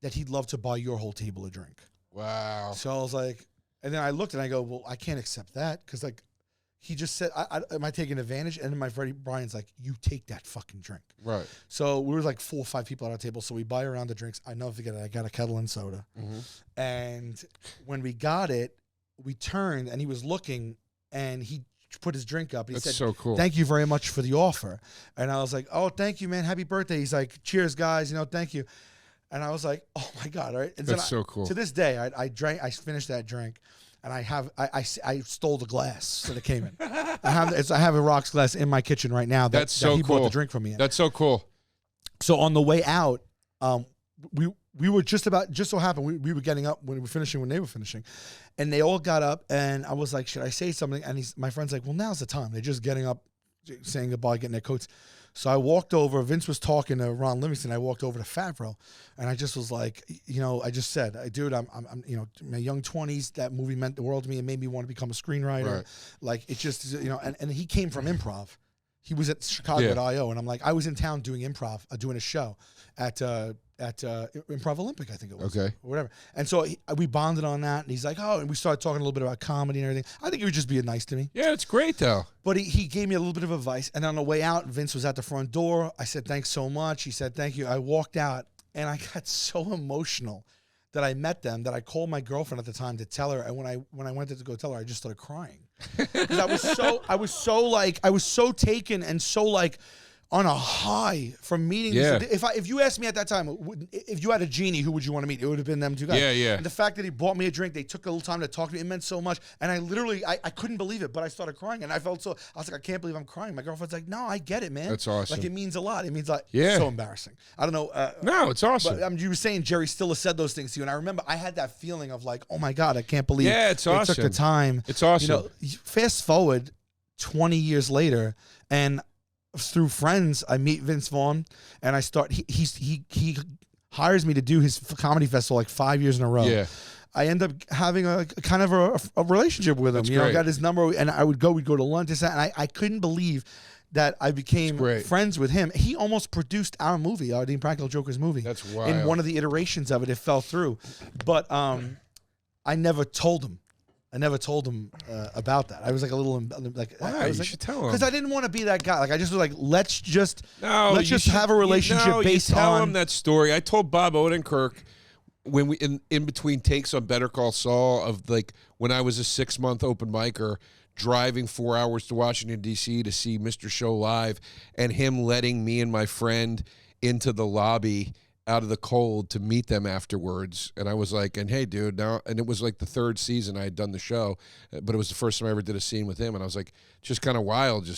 that he'd love to buy your whole table a drink. Wow. So I was like, and then I looked and I go, well, I can't accept that because like, he just said, am I taking advantage? And then my friend Brian's like, you take that fucking drink. Right. So we were like 4 or 5 people at our table. So we buy around the drinks. I never forget it. I got a kettle and soda. Mm-hmm. And when we got it, we turned and he was looking and he put his drink up. And he That's said, so cool. thank you very much for the offer. And I was like, oh, thank you, man. Happy birthday. He's like, cheers, guys. Thank you. And I was like, oh my God. All right. And That's so cool. To this day, I finished that drink. And I stole the glass that it came in. I have a rocks glass in my kitchen right now. That so he cool. bought the drink from me in. That's so cool. So on the way out, we were just so happened we were getting up when we were finishing when they were finishing, and they all got up, and I was like, should I say something? And my friend's like, well, now's the time. They're just getting up, saying goodbye, getting their coats. So I walked over. Vince was talking to Ron Livingston. I walked over to Favreau, and I just was like, I just said, dude, I'm in my young 20s. That movie meant the world to me. It made me want to become a screenwriter. Right. Like it just, and he came from improv. He was at Chicago at I.O. And I'm like, I was in town doing improv, doing a show at Improv Olympic, I think it was. Okay. Or whatever. And so we bonded on that. And he's like, oh, and we started talking a little bit about comedy and everything. I think he was just being nice to me. Yeah, it's great, though. But he gave me a little bit of advice. And on the way out, Vince was at the front door. I said, thanks so much. He said, thank you. I walked out, and I got so emotional that I met them that I called my girlfriend at the time to tell her. And when I went to go tell her, I just started crying. Because I was so taken and so like on a high from meeting. Yeah. If you asked me at that time, if you had a genie, who would you want to meet? It would have been them two guys. Yeah, yeah. And the fact that he bought me a drink, they took a little time to talk to me, it meant so much. And I literally, I couldn't believe it, but I started crying, and I was like, I can't believe I'm crying. My girlfriend's like, no, I get it, man. That's awesome. Like, it means a lot. It means like, yeah. So embarrassing. I don't know. No, it's awesome. But you were saying Jerry Stiller said those things to you, and I remember I had that feeling of like, oh my God, I can't believe it's awesome. They took the time. It's awesome. Fast forward 20 years later, and through friends, I meet Vince Vaughn, and I start. He hires me to do his comedy festival like 5 years in a row. Yeah, I end up having a kind of a relationship with him. That's I great. got his number, and we'd go to lunch and that, and I couldn't believe that I became friends with him. He almost produced our movie, the Impractical Jokers movie. That's wild. In one of the iterations of it, it fell through, but I never told him. About that. I was like a little like. Why? I was you like, should tell him. Because I didn't want to be that guy. Like I just was like, let's just have a relationship based on. Tell him that story. I told Bob Odenkirk when we in between takes on Better Call Saul of like when I was a 6-month open micer driving 4 hours to Washington D.C. to see Mr. Show live, and him letting me and my friend into the lobby out of the cold to meet them afterwards. And I was like, and hey, dude, now, and it was like the 3rd season I had done the show, but it was the first time I ever did a scene with him. And I was like, just kind of wild.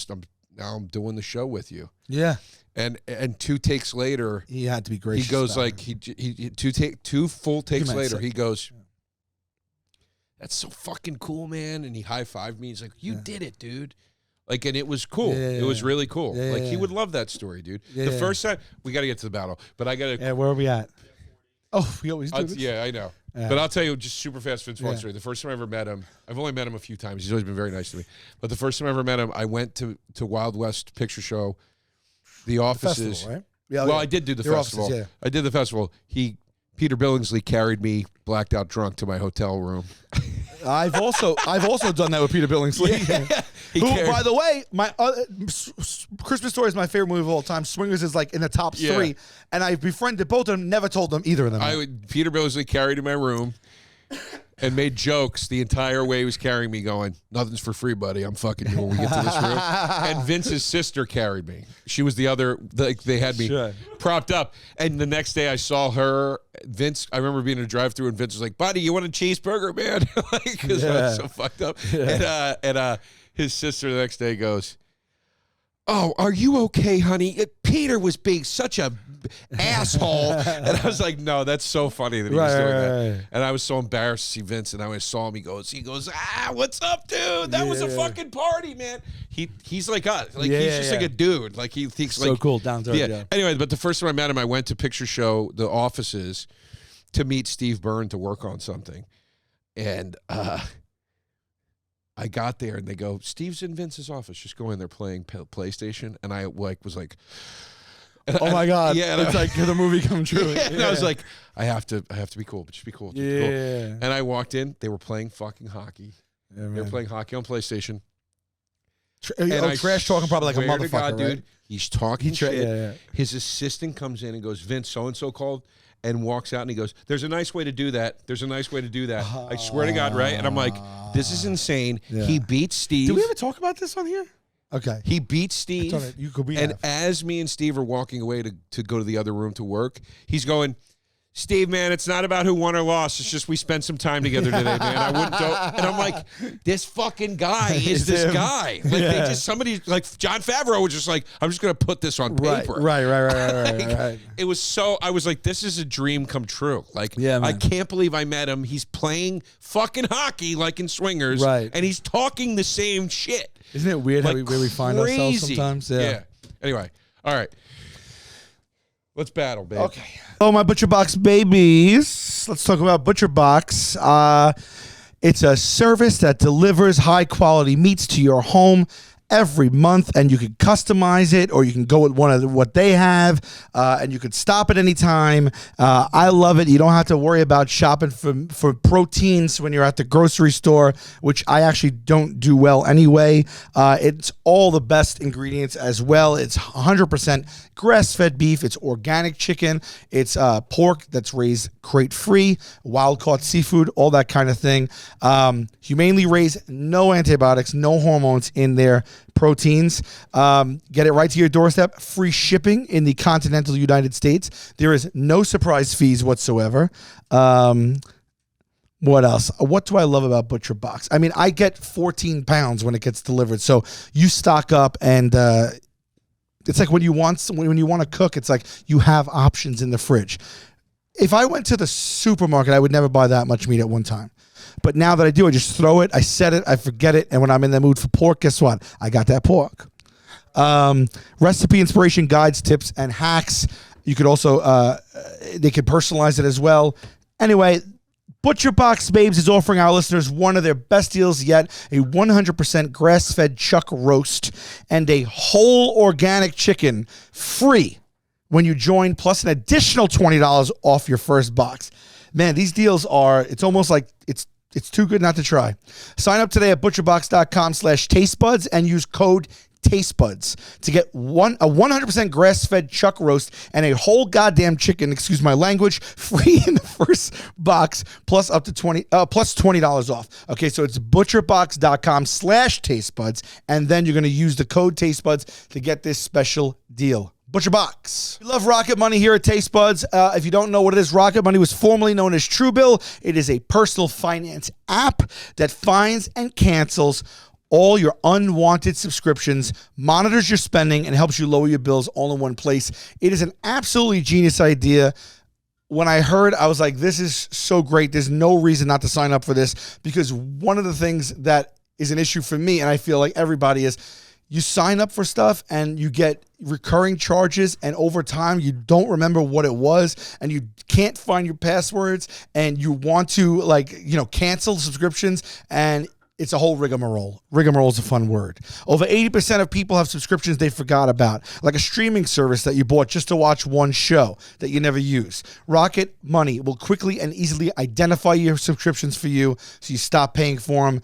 Now I'm doing the show with you. Yeah. And 2 takes later, he had to be gracious. He goes like, two full takes later, he goes, that's so fucking cool, man. And he high-fived me. He's like, you did it, dude. Like, and it was cool. It was really cool. Like, he would love that story, dude. The first time, we got to get to the battle, but I got to. Yeah, where are we at? Oh, we always do this? Yeah, I know. Yeah. But I'll tell you just super fast Vince Vaughn story. The first time I ever met him, I've only met him a few times. He's always been very nice to me. But the first time I ever met him, I went to Wild West Picture Show, the offices. The festival, right? Yeah, well, I did do the festival. Offices, I did the festival. Peter Billingsley carried me blacked out drunk to my hotel room. I've also done that with Peter Billingsley. Yeah. Who, by the way, my Christmas Story is my favorite movie of all time. Swingers is like in the top 3, and I befriended both of them. Never told them either of them. Peter Billingsley carried in my room and made jokes the entire way he was carrying me, going, "Nothing's for free, buddy. I'm fucking you when we get to this room." And Vince's sister carried me. She was the other. They had me propped up. And the next day, I saw her. Vince, I remember being in a drive-thru, and Vince was like, "Buddy, you want a cheeseburger, man?" Because I was so fucked up. Yeah. And his sister the next day goes, "Oh, are you okay, honey? Peter was being such a asshole." And I was like, no, that's so funny that he was doing that. And I was so embarrassed to see Vince, and I always saw him. He goes, what's up, dude? That was a fucking party, man. He's like us. Like he's just like a dude. Like he thinks so like cool down to earth. Yeah. Anyway, but the first time I met him, I went to Picture Show, the offices, to meet Steve Byrne to work on something. And I got there, and they go, "Steve's in Vince's office. Just go in there playing PlayStation." And I was like, "Oh my God!" Yeah, it's like the movie come true. And I was like, "I have to be cool, but just be cool." Just be cool. And I walked in. They were playing fucking hockey. They were playing hockey on PlayStation. Trash talking probably like a motherfucker, God, right? Dude, he's talking shit. His assistant comes in and goes, "Vince, so and so called." And walks out and he goes, "There's a nice way to do that. There's a nice way to do that." I swear to God, right? And I'm like, this is insane. Yeah. He beats Steve. Did we ever talk about this on here? Okay. He beats Steve. You could be. And as me and Steve are walking away to go to the other room to work, he's going, Steve, man, it's not about who won or lost. It's just we spent some time together today, man. I wouldn't go. And I'm like, this fucking guy is this guy. Like, they just, somebody, like John Favreau was just like, I'm just going to put this on paper. Right. It was so, I was like, this is a dream come true. Like, Yeah, man. I can't believe I met him. He's playing fucking hockey like in Swingers. Right. And he's talking the same shit. Isn't it weird Like, how we find ourselves sometimes? Yeah. Anyway, all right. Let's battle, babe. Okay. Oh, my ButcherBox babies. Let's talk about ButcherBox. It's a service that delivers high-quality meats to your home every month, and you can customize it, or you can go with one of what they have, and you can stop at any time. I love it. You don't have to worry about shopping for proteins when you're at the grocery store, which I actually don't do well anyway. It's all the best ingredients as well. It's 100% grass-fed beef. It's organic chicken. It's pork that's raised crate-free, wild-caught seafood, all that kind of thing. Humanely raised, no antibiotics, no hormones in their proteins. Get it right to your doorstep. Free shipping in the continental United States. There is no surprise fees whatsoever. What else? What do I love about ButcherBox? I mean, I get 14 pounds when it gets delivered. So you stock up, and it's like when you want to cook, it's like you have options in the fridge. If I went to the supermarket, I would never buy that much meat at one time. But now that I do, I just throw it, I set it, I forget it, and when I'm in the mood for pork, guess what? I got that pork. Recipe, inspiration, guides, tips, and hacks. You could also, they could personalize it as well. Anyway, ButcherBox Babes is offering our listeners one of their best deals yet, a 100% grass-fed chuck roast and a whole organic chicken free when you join, plus an additional $20 off your first box. Man, these deals are, it's almost like it's too good not to try. Sign up today at butcherbox.com/tastebuds and use code tastebuds to get a 100% grass-fed chuck roast and a whole goddamn chicken, excuse my language, free in the first box, plus up to $20 off. Okay, so it's butcherbox.com/tastebuds, and then you're going to use the code tastebuds to get this special deal. ButcherBox. We love Rocket Money here at Taste Buds. If you don't know what it is, Rocket Money was formerly known as Truebill. It is a personal finance app that finds and cancels all your unwanted subscriptions, monitors your spending, and helps you lower your bills all in one place. It is an absolutely genius idea. When I heard, I was like, this is so great. There's no reason not to sign up for this, because one of the things that is an issue for me, and I feel like everybody is, you sign up for stuff and you get recurring charges, and over time you don't remember what it was, and you can't find your passwords, and you want to cancel subscriptions, and it's a whole rigmarole. Rigmarole is a fun word. Over 80% of people have subscriptions they forgot about, like a streaming service that you bought just to watch one show that you never use. Rocket Money will quickly and easily identify your subscriptions for you, so you stop paying for them.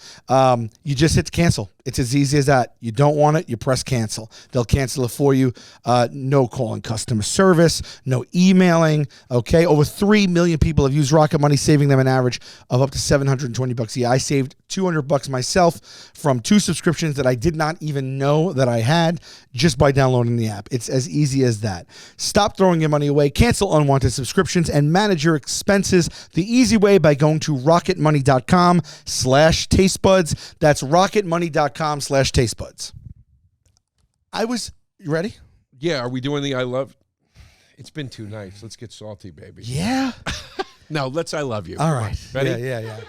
You just hit cancel. It's as easy as that. You don't want it, you press cancel. They'll cancel it for you. No calling customer service, no emailing. Okay, over 3 million people have used Rocket Money, saving them an average of up to $720 a year. I saved $200 myself from 2 subscriptions that I did not even know that I had just by downloading the app. It's as easy as that. Stop throwing your money away, cancel unwanted subscriptions, and manage your expenses the easy way by going to rocketmoney.com/tastebuds. That's rocketmoney.com/tastebuds. You ready? Yeah, are we doing the I love? It's been too nice. Let's get salty, baby. Yeah. No, let's I love you. All right. Ready? Yeah.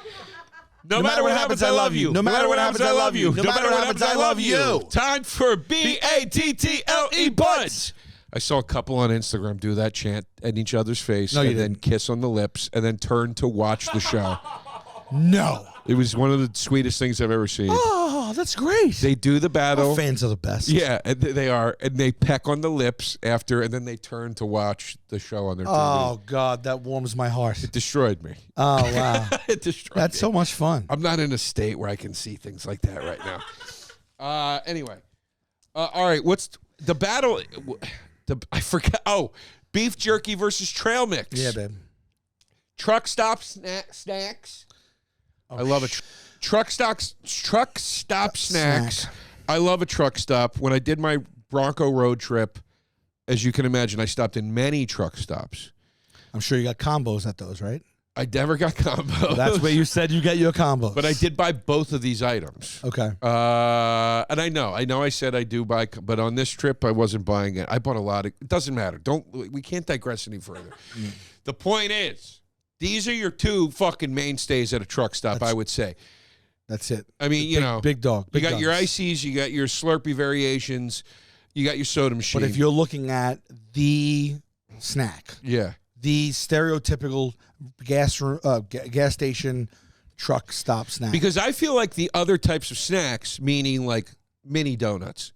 No matter what happens, I love you. No matter what happens, I love you. No matter what happens, I love you. Time for BATTLE Buds. I saw a couple on Instagram do that chant at each other's face, and then kiss on the lips, and then turn to watch the show. No. It was one of the sweetest things I've ever seen. Oh, that's great. They do the battle. Our fans are the best. Yeah, and they are. And they peck on the lips after, and then they turn to watch the show on their TV. Oh, God, that warms my heart. It destroyed me. Oh, wow. It destroyed me. That's so much fun. I'm not in a state where I can see things like that right now. Anyway. All right, what's the battle? I forgot. Oh, beef jerky versus trail mix. Yeah, babe. Truck stop snacks. I love a truck stop snacks. I love a truck stop. When I did my Bronco road trip, as you can imagine, I stopped in many truck stops. I'm sure you got combos at those, right? I never got combos. That's where you said you get your combos. But I did buy both of these items. Okay. And I know I said I do buy, but on this trip I wasn't buying it. I bought a lot of. It doesn't matter. We can't digress any further. The point is, these are your two fucking mainstays at a truck stop. I would say. That's it. I mean, big dog. You got your ices, you got your Slurpee variations, you got your soda machine. But if you're looking at the snack, the stereotypical gas station truck stop snack. Because I feel like the other types of snacks, meaning like mini donuts,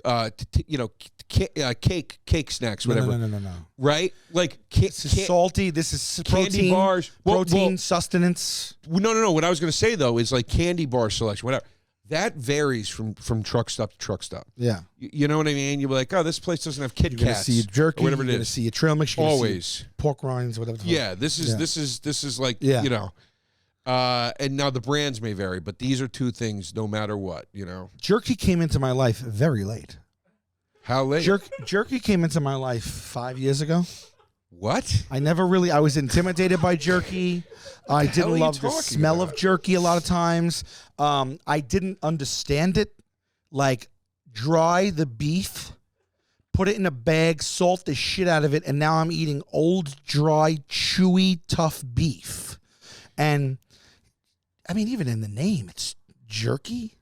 cake snacks, whatever. No. Right? Like this is salty. This is candy protein, bars, protein sustenance. No. What I was going to say though is like candy bar selection, whatever. That varies from truck stop to truck stop. Yeah, you know what I mean. You're like, oh, this place doesn't have Kit Kats. You're gonna see jerky, whatever it is. You're gonna see a trail mix. Always pork rinds, whatever. Yeah, this is like you know. And now the brands may vary, but these are two things no matter what, you know. Jerky came into my life very late. How late? Jerky came into my life 5 years ago. What? I was intimidated by jerky. I didn't love the smell of jerky a lot of times. I didn't understand it. Like, dry the beef, put it in a bag, salt the shit out of it, and now I'm eating old, dry, chewy, tough beef. And, I mean, even in the name, it's jerky.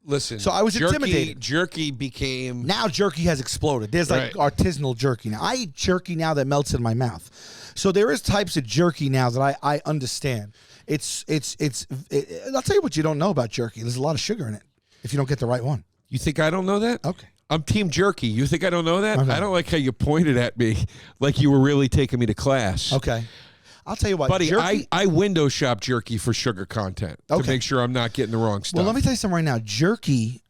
Listen, so I was intimidated. Jerky became... Now jerky has exploded. There's like artisanal jerky now. I eat jerky now that melts in my mouth. So there is types of jerky now that I understand. I'll tell you what you don't know about jerky. There's a lot of sugar in it if you don't get the right one. You think I don't know that? Okay. I'm Team Jerky. You think I don't know that? Okay. I don't like how you pointed at me like you were really taking me to class. Okay. I'll tell you what, buddy, jerky, I window shop jerky for sugar content to make sure I'm not getting the wrong stuff. Well, let me tell you something right now. Jerky,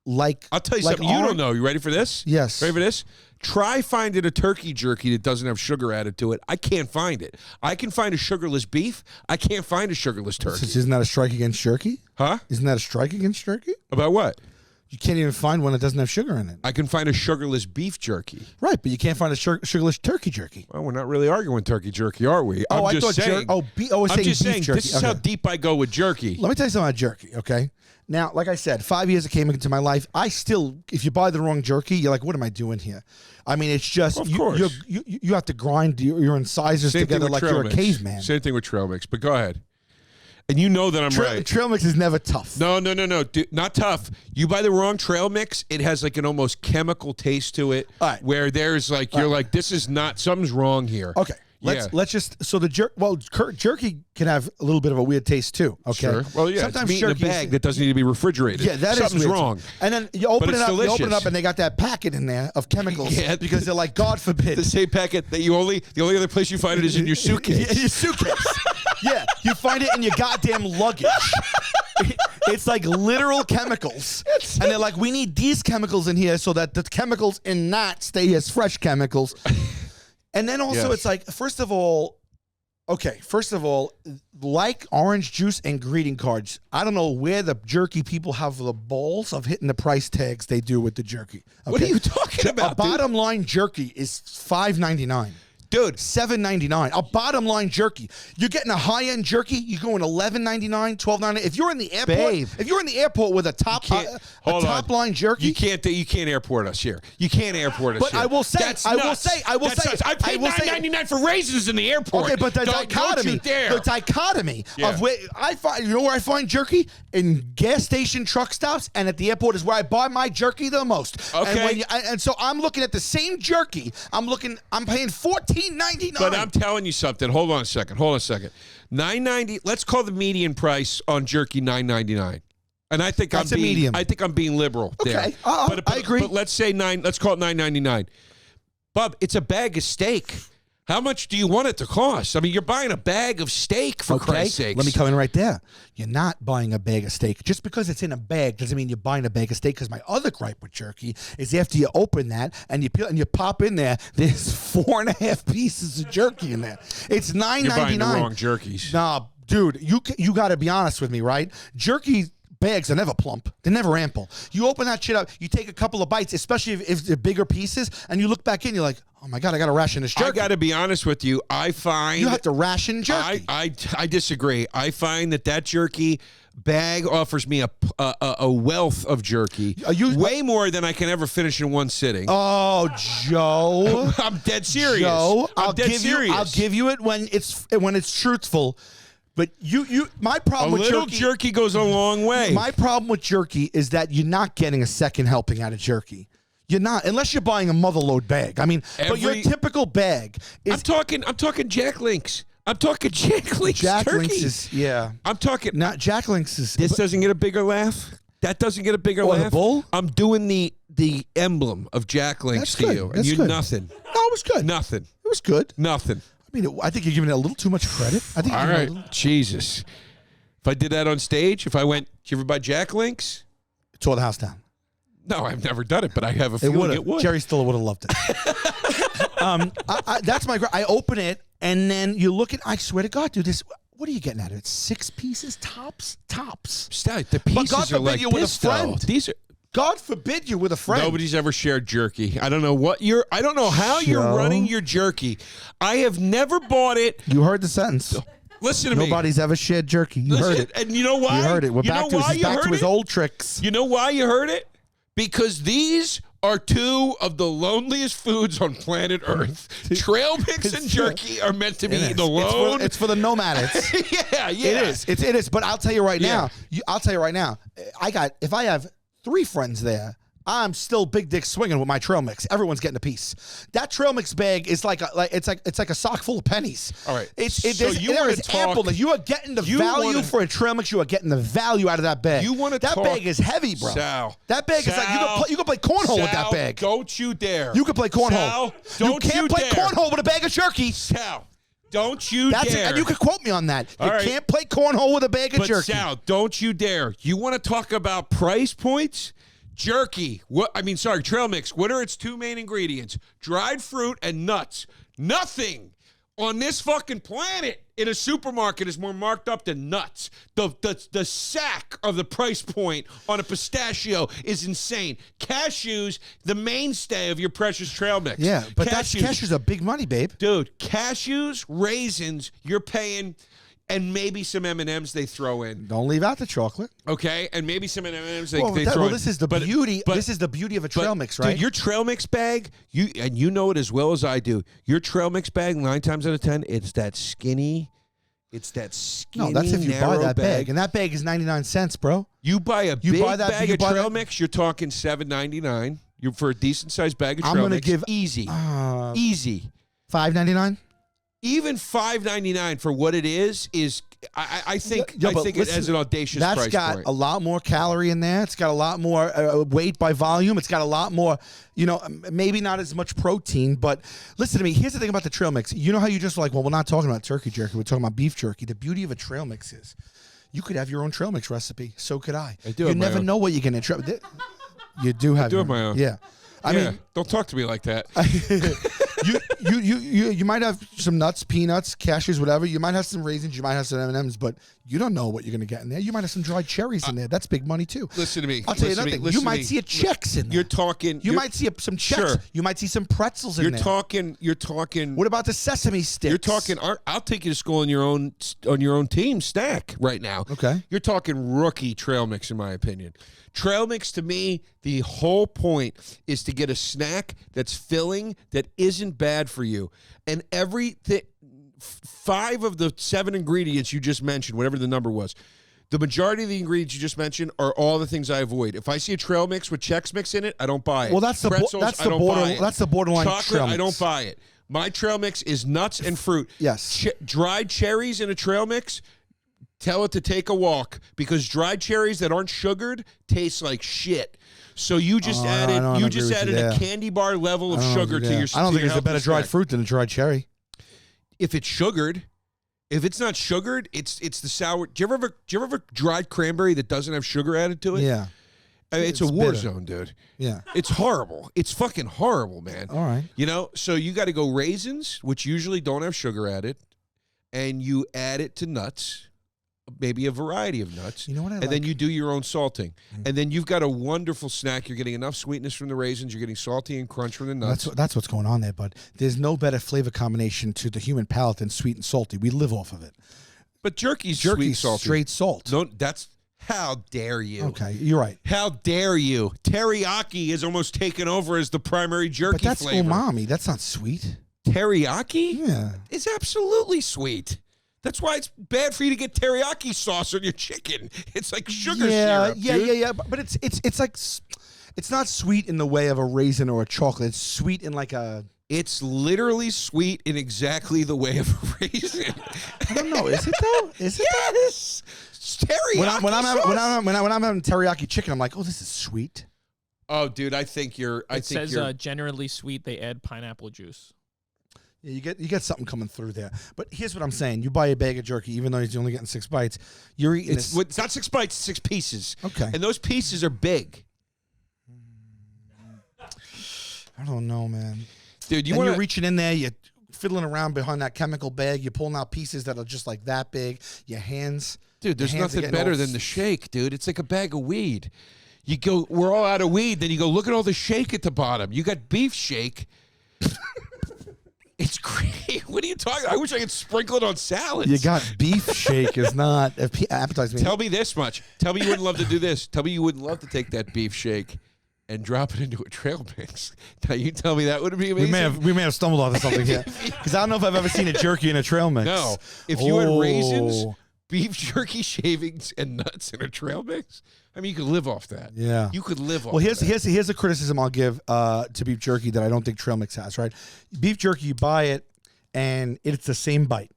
I'll tell you something you don't know. You ready for this? Yes. Ready for this? Try finding a turkey jerky that doesn't have sugar added to it. I can't find it. I can find a sugarless beef. I can't find a sugarless turkey. Isn't that a strike against jerky? Huh? Isn't that a strike against jerky? About what? You can't even find one that doesn't have sugar in it. I can find a sugarless beef jerky. Right, but you can't find a sugarless turkey jerky. Well, we're not really arguing turkey jerky, are we? I'm just saying. I'm just saying. This is how deep I go with jerky. Let me tell you something about jerky, okay? Now, like I said, 5 years it came into my life. I still, if you buy the wrong jerky, you're like, what am I doing here? I mean, it's just, of course. You have to grind your incisors together like you're a caveman. Same thing with trail mix, but go ahead. And you know that I'm right. Trail mix is never tough. No. Dude, not tough. You buy the wrong trail mix, it has like an almost chemical taste to it. All right. Where there's like, you're like, this is not, something's wrong here. Okay. Let's just, so the jerky can have a little bit of a weird taste too. Okay. Sure. Well, yeah. Sometimes it's meat in a bag that doesn't need to be refrigerated. Yeah, Something's wrong. And then you open it up, and they got that packet in there of chemicals. Yeah, because they're like, God forbid. The same packet that the only other place you find it is in your suitcase. In your suitcase. Yeah, you find it in your goddamn luggage. It's like literal chemicals. And they're like, we need these chemicals in here so that the chemicals in that stay as fresh chemicals. And then also it's like, first of all, like orange juice and greeting cards, I don't know where the jerky people have the balls of hitting the price tags they do with the jerky. Okay? What are you talking about, A bottom line jerky is $5.99. Dude, $7.99. A bottom line jerky. You're getting a high end jerky. You're going $11.99, $12.99. If you're in the airport, with a top line jerky, you can't airport us here. You can't airport us. But here. I will say, I will say, I paid $9.99 for raisins in the airport. Okay, but the dichotomy of where I find, you know where I find jerky? In gas station truck stops, and at the airport is where I buy my jerky the most. Okay, and so I'm looking at the same jerky. I'm paying $14.99. But I'm telling you something. Hold on a second. $9.90. Let's call the median price on jerky $9.99. And I think That's a medium. I think I'm being liberal. Okay, there. I agree. But let's say let's call it $9.99. Bub, it's a bag of steak. How much do you want it to cost? I mean, you're buying a bag of steak, for Christ's sakes. Let me come in right there. You're not buying a bag of steak. Just because it's in a bag doesn't mean you're buying a bag of steak, because my other gripe with jerky is after you open that and you peel and you pop in there, there's 4.5 pieces of jerky in there. It's $9.99. You're buying the wrong jerkies. Nah, dude, you got to be honest with me, right? Jerky bags are never plump. They're never ample. You open that shit up, you take a couple of bites, especially if they're bigger pieces, and you look back in, you're like, oh my God, I got to ration this jerky. I got to be honest with you. I find you have to ration jerky. I disagree. I find that jerky bag offers me a wealth of jerky, way more than I can ever finish in one sitting. Oh, Joe, I'm dead serious. Joe, I'm dead serious. I'll give you it when it's truthful. But my problem with jerky. A little jerky goes a long way. My problem with jerky is that you're not getting a second helping out of jerky. You're not, unless you're buying a motherload bag. I mean, but your typical bag is. I'm talking Jack Links. I'm talking Jack Links. Jack turkey. Links is, yeah. I'm talking. Not Jack Links is. This doesn't get a bigger laugh. That doesn't get a bigger laugh. The bull? I'm doing the emblem of Jack Links to you, and you're nothing. No, it was good. Nothing. It was good. Nothing. I mean, I think you're giving it a little too much credit. I think. All right, Jesus. If I did that on stage, if I went, "Do you ever buy Jack Links?" Tore the house down. No, I've never done it, but I have a feeling it would. Jerry Stiller would have loved it. That's my. I open it, and then you look at. I swear to God, dude, this. What are you getting out of it? 6 pieces tops. Stout. The pieces God are like you with this, a friend. though. These are. God forbid you with a friend. Nobody's ever shared jerky. I don't know what you're. I don't know how you're running your jerky. I have never bought it. You heard the sentence. Listen to me. Nobody's ever shared jerky. You heard it. And you know why? You heard it. We're back to his old tricks. You know why you heard it? Because these are 2 of the loneliest foods on planet Earth. Trail mix and jerky are meant to be the lone. It's for the nomads. yeah. It is. It is. But I'll tell you right now. If I have 3 friends there, I'm still big dick swinging with my trail mix. Everyone's getting a piece. That trail mix bag is like it's like a sock full of pennies. All right. There is ample. You are getting the value for a trail mix. You are getting the value out of that bag. That bag is heavy, bro. Sal, that bag is like you can play cornhole with that bag. Don't you dare. You can play cornhole. You can't play cornhole with a bag of jerky. Sal, don't you dare. And you can quote me on that. You can't play cornhole with a bag of jerky. Sal, don't you dare. You want to talk about price points? Jerky. Trail mix. What are its 2 main ingredients? Dried fruit and nuts. Nothing on this fucking planet in a supermarket is more marked up than nuts. The sack of the price point on a pistachio is insane. Cashews, the mainstay of your precious trail mix. Yeah, but cashews are big money, babe. Dude, cashews, raisins, you're paying... And maybe some M&Ms they throw in. Don't leave out the chocolate. Okay, and maybe some M&Ms they throw in. Well, this is the beauty. This is the beauty of a trail mix, right? Dude, your trail mix bag, you know it as well as I do. Your trail mix bag, 9 times out of 10, it's that skinny. No, that's if you buy that bag, and that bag is 99 cents, bro. You buy a big bag of trail mix, you're talking $7.99. You're for a decent sized bag of trail mix. I'm gonna give easy $5.99. Even $5.99 for what it is I think it has an audacious price point. That's got a lot more calorie in there. It's got a lot more weight by volume. It's got a lot more, maybe not as much protein. But listen to me. Here's the thing about the trail mix. You know how you just like, well, we're not talking about turkey jerky. We're talking about beef jerky. The beauty of a trail mix is you could have your own trail mix recipe. So could I. do. You never know what you're going to. You do have. I do have my own. Yeah. I mean, don't talk to me like that. You might have some nuts, peanuts, cashews, whatever. You might have some raisins. You might have some M&Ms, but you don't know what you're going to get in there. You might have some dried cherries in there. That's big money too. Listen to me. I'll tell you another thing. You might see a Chex in there. You're talking. You might see some Chex. Sure. You might see some pretzels in there. You're talking. What about the sesame sticks? You're talking. I'll take you to school on your own team stack right now. Okay. You're talking rookie trail mix, in my opinion. Trail mix, to me, the whole point is to get a snack that's filling, that isn't bad for you. And 5 of the 7 ingredients you just mentioned, whatever the number was, the majority of the ingredients you just mentioned are all the things I avoid. If I see a trail mix with Chex Mix in it, I don't buy it. Well, that's the borderline Chocolate, trail mix. I don't buy it. My trail mix is nuts and fruit. Yes. Dried cherries in a trail mix, tell it to take a walk, because dried cherries that aren't sugared taste like shit. So you just added a candy bar level of sugar to your. I don't think there's a better dried fruit than a dried cherry. If it's sugared, if it's not sugared, it's the sour. Do you ever have a dried cranberry that doesn't have sugar added to it? Yeah. I mean, it's a war zone, dude. Yeah. It's horrible. It's fucking horrible, man. All right. So you got to go raisins, which usually don't have sugar added, and you add it to nuts. maybe a variety of nuts. You know what I And like? then you do your own salting. And then you've got a wonderful snack. You're getting enough sweetness from the raisins. You're getting salty and crunch from the nuts. That's what's going on there, bud. There's no better flavor combination to the human palate than sweet and salty. We live off of it. But jerky's sweet and salty. Straight salt. No, that's how dare you? Okay, you're right. How dare you? Teriyaki has almost taken over as the primary jerky But that's flavor. umami. That's not sweet. Teriyaki Yeah. is absolutely sweet. That's why it's bad for you to get teriyaki sauce on your chicken. It's like sugar syrup. Dude. Yeah. But it's like it's not sweet in the way of a raisin or a chocolate. It's sweet in like a. It's literally sweet in exactly the way of a raisin. I don't know. Is it though? Is it? Yes. Teriyaki When I'm sauce. having teriyaki chicken, I'm like, oh, this is sweet. Oh, dude, I think you're. It says generally sweet. They add pineapple juice. Yeah, you get something coming through there. But here's what I'm saying: you buy a bag of jerky, even though you're only getting 6 bites, you're eating. It's not 6 bites, 6 pieces. Okay. And those pieces are big. I don't know, man. Dude, You're reaching in there, you're fiddling around behind that chemical bag, you're pulling out pieces that are just like that big. Your hands. Dude, there's your hands are nothing getting better all than the shake, dude. It's like a bag of weed. You go, we're all out of weed. Then you go, look at all the shake at the bottom. You got beef shake. It's great. What are you talking? I wish I could sprinkle it on salads. You got beef shake is not appetizing. Tell me this much. Tell me you wouldn't love to do this. Tell me you wouldn't love to take that beef shake and drop it into a trail mix. Now you tell me that would be amazing. We may have stumbled onto something here because I don't know if I've ever seen a jerky in a trail mix. No. If you had raisins, beef jerky shavings, and nuts in a trail mix, I mean, you could live off that. Yeah. You could live off Well, that. here's a criticism I'll give to beef jerky that I don't think trail mix has, right? Beef jerky, you buy it, and it's the same bite.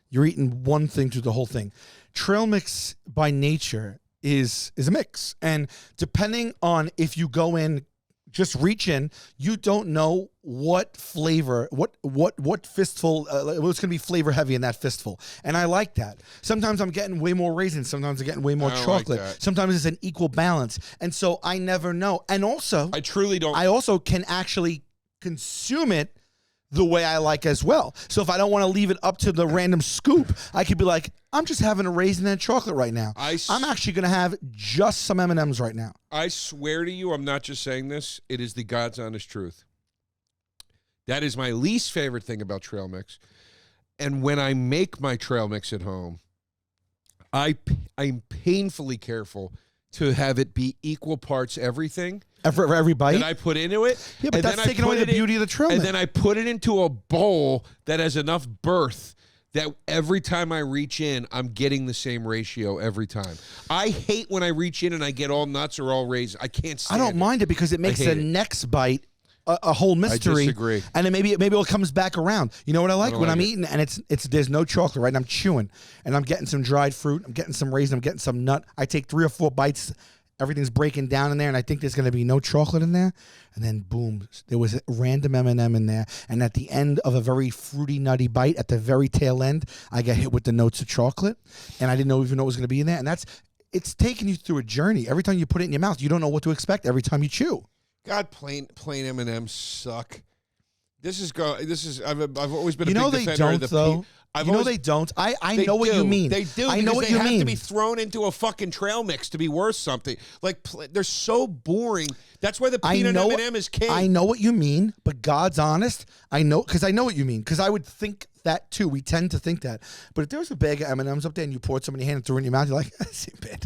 You're eating one thing through the whole thing. Trail mix, by nature, is a mix. And depending on if you go in, just reach in, you don't know what flavor, what fistful, what's going to be flavor heavy in that fistful. And I like that. Sometimes I'm getting way more raisins. Sometimes I'm getting way more I don't chocolate. like that. Sometimes it's an equal balance. And so I never know. And also, I truly don't. I also can actually consume it the way I like as well. So if I don't want to leave it up to the random scoop, I could be like, I'm just having a raisin and chocolate right now. I'm actually going to have just some M&Ms right now. I swear to you, I'm not just saying this. It is the God's honest truth. That is my least favorite thing about trail mix. And when I make my trail mix at home, I'm painfully careful to have it be equal parts everything. For every bite? That I put into it. Yeah, but that's taking away the beauty of the trail mix. And then I put it into a bowl that has enough birth that every time I reach in, I'm getting the same ratio every time. I hate when I reach in and I get all nuts or all raisins. I can't stand it. I don't mind it because it makes the next bite a whole mystery. I disagree. And then maybe it comes back around. You know what I like? When I'm eating and it's there's no chocolate, right? And I'm chewing and I'm getting some dried fruit, I'm getting some raisin, I'm getting some nut. I take 3 or 4 bites. Everything's breaking down in there, and I think there's going to be no chocolate in there. And then, boom, there was a random M&M in there. And at the end of a very fruity, nutty bite, at the very tail end, I got hit with the notes of chocolate, and I didn't even know it was going to be in there. And it's taking you through a journey. Every time you put it in your mouth, you don't know what to expect every time you chew. God, plain M&Ms suck. I've always been a big they defender don't, of the though. They don't. I know what you mean. They do. I know what you mean. They have to be thrown into a fucking trail mix to be worth something. Like they're so boring. That's why the peanut M&M is king. I know what you mean, but God's honest. I know because I know what you mean because I would think that too. We tend to think that. But if there was a bag of M&Ms up there and you poured some in your hand and threw it in your mouth, you're like, that's bad.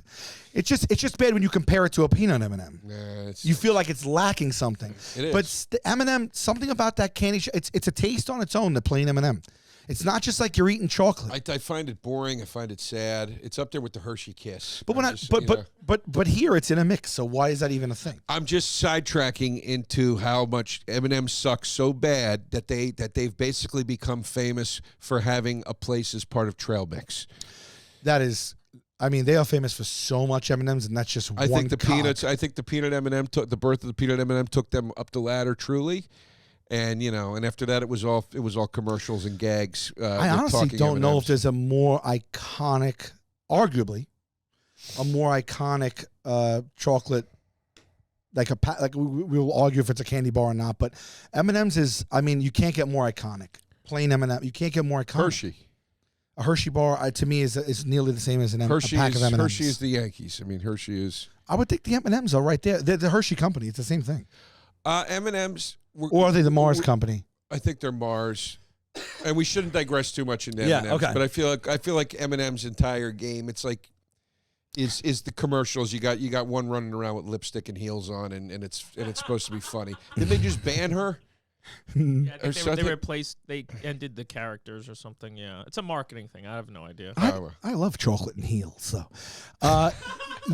It's just bad when you compare it to a peanut M&M. You feel like it's lacking something. It is. But the M&M, something about that candy, it's a taste on its own. The plain M&M. It's not just like you're eating chocolate. I find it boring. I find it sad. It's up there with the Hershey Kiss. But here it's in a mix. So why is that even a thing? I'm just sidetracking into how much M&M sucks so bad that they've basically become famous for having a place as part of trail mix. That is, I mean, they are famous for so much M&Ms, and that's just I one think the cock. peanuts. I think the peanut M&M took the birth of the peanut M&M took them up the ladder truly. And and after that, it was all commercials and gags. I honestly don't know if there's a more iconic, arguably, a more iconic chocolate, like we'll argue if it's a candy bar or not. But M&M's is, I mean, you can't get more iconic. Plain M&M, you can't get more iconic. Hershey. A Hershey bar to me is nearly the same as a Hershey pack of M&Ms. Hershey is the Yankees. I mean, Hershey is. I would think the M&Ms are right there. They're the Hershey company. It's the same thing. M&Ms. Or are they the Mars company? I think they're Mars. And we shouldn't digress too much into Yeah, M&Ms. okay. But I feel like Eminem's entire game. It's like is the commercials. You got one running around with lipstick and heels on, and it's supposed to be funny. Did they just ban her? Yeah, Or I think they something? replaced. They ended the characters or something. Yeah, it's a marketing thing. I have no idea. I love chocolate and heels. So,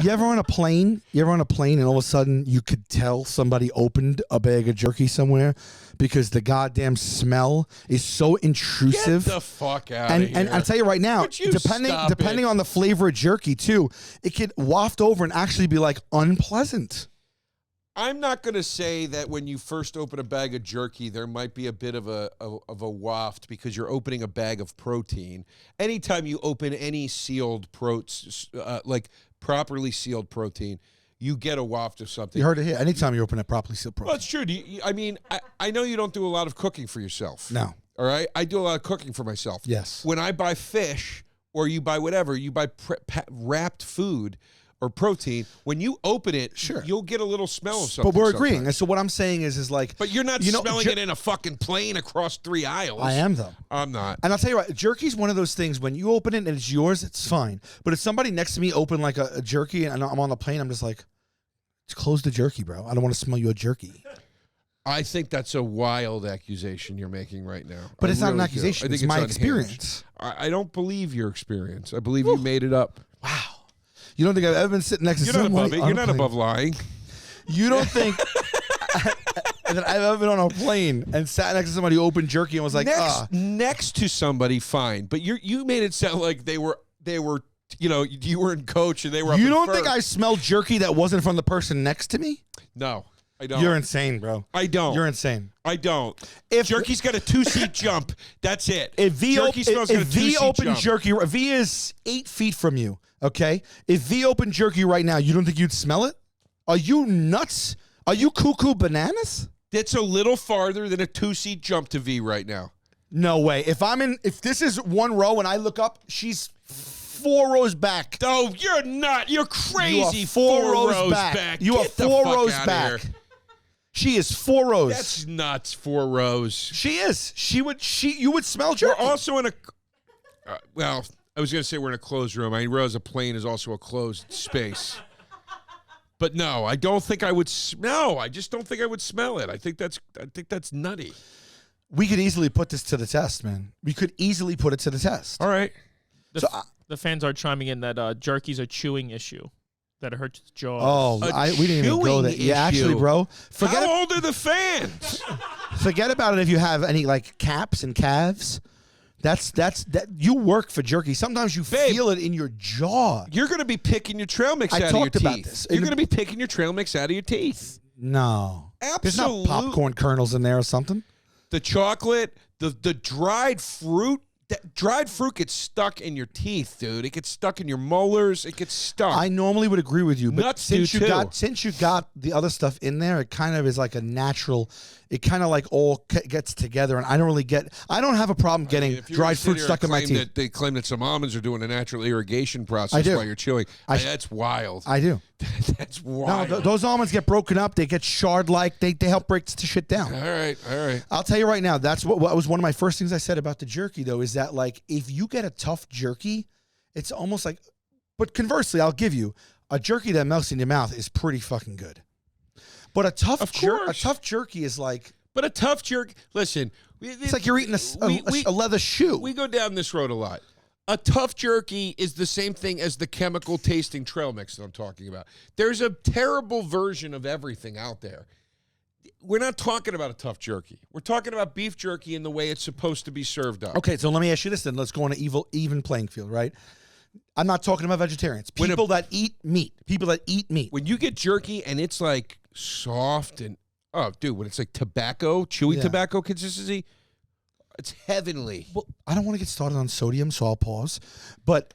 you ever on a plane? And all of a sudden you could tell somebody opened a bag of jerky somewhere because the goddamn smell is so intrusive. Get the fuck out of here. And I'll tell you right now, Would you stop depending it? on the flavor of jerky too, it could waft over and actually be like unpleasant. I'm not going to say that when you first open a bag of jerky, there might be a bit of a waft because you're opening a bag of protein. Anytime you open any sealed like properly sealed protein, you get a waft of something. You heard it here. Anytime you open a properly sealed protein. Well, it's true. I mean, I know you don't do a lot of cooking for yourself. No. All right? I do a lot of cooking for myself. Yes. When I buy fish or you buy whatever, you buy wrapped food or protein, when you open it, Sure. you'll get a little smell of something. But we're agreeing. sometimes. And so what I'm saying is like. But you're not you know, smelling it in a fucking plane across 3 aisles. I am though. I'm not. And I'll tell you what, jerky's one of those things when you open it and it's yours, it's fine. But if somebody next to me open like a jerky and I'm on the plane, I'm just like, just close the jerky, bro. I don't want to smell your jerky. I think that's a wild accusation you're making right now. But it's not an really do. accusation. I think It's my unhinged. experience. I don't believe your experience. I believe you made it up. Wow. You don't think I've ever been sitting next to You're not someone above it. on You're a not plane? above lying. You don't think that I've ever been on a plane and sat next to somebody who opened jerky and was like, next to somebody, fine. But you made it sound like they were you were in coach and they were. You up don't in think first. I smelled jerky that wasn't from the person next to me? No, I don't. You're insane, bro. I don't. You're insane. I don't. If Jerky's got a 2-seat jump, that's it. If V, Jerky smells got a if V 2-seat opened jump. jerky, V is 8 feet from you. Okay, if V opened jerky right now, you don't think you'd smell it? Are you nuts? Are you cuckoo bananas? That's a little farther than a 2-seat jump to V right now. No way. If this is one row and I look up, she's 4 rows back. Oh, you're not. You're crazy. You are 4 rows back. You Get are the 4 fuck rows outta back. here. She is 4 rows. That's nuts. 4 rows. She is. You would smell We're jerky. also in a. Well, I was going to say we're in a closed room. I realize a plane is also a closed space. But no, I don't think I would. No, I just don't think I would smell it. I think that's nutty. We could easily put this to the test, man. We could easily put it to the test. All right. The fans are chiming in that jerky's a chewing issue, that it hurts its jaw. Oh, we didn't even go there. chewing Yeah, actually, issue. bro. How old are the fans? Forget about it if you have any like caps and calves. That you work for jerky. Sometimes you feel it in your jaw. You're going to be picking your trail mix I out of your talked about teeth. this. You're going to be picking your trail mix out of your teeth. No. There's not Absolute- popcorn kernels in there or something. The chocolate, the dried fruit. That dried fruit gets stuck in your teeth, dude. It gets stuck in your molars. It gets stuck. I normally would agree with you, but Nuts since do you too. since you got the other stuff in there, it kind of is like a natural. It kind of like all gets together, and I don't have a problem getting If you're gonna dried sit fruit here stuck and in my claim teeth. They claim that some almonds are doing a natural irrigation process I do. while you're chewing. That's wild. I do. That's No, wild. those almonds get broken up. They get shard like. They help break the shit down. All right. I'll tell you right now, that's what was one of my first things I said about the jerky, though, is that, like, if you get a tough jerky, it's almost like, but conversely, I'll give you, a jerky that melts in your mouth is pretty fucking good. But a tough jerky is like, But a tough jerky. Listen, it's like you're eating a leather shoe. We go down this road a lot. A tough jerky is the same thing as the chemical tasting trail mix that I'm talking about. There's a terrible version of everything out there. We're not talking about a tough jerky. We're talking about beef jerky in the way it's supposed to be served up. Okay, so let me ask you this then. Let's go on an even playing field, right? I'm not talking about vegetarians. People that eat meat. People that eat meat. When you get jerky and it's like soft and, oh, dude, when it's like chewy tobacco consistency, it's heavenly. Well, I don't want to get started on sodium, so I'll pause. But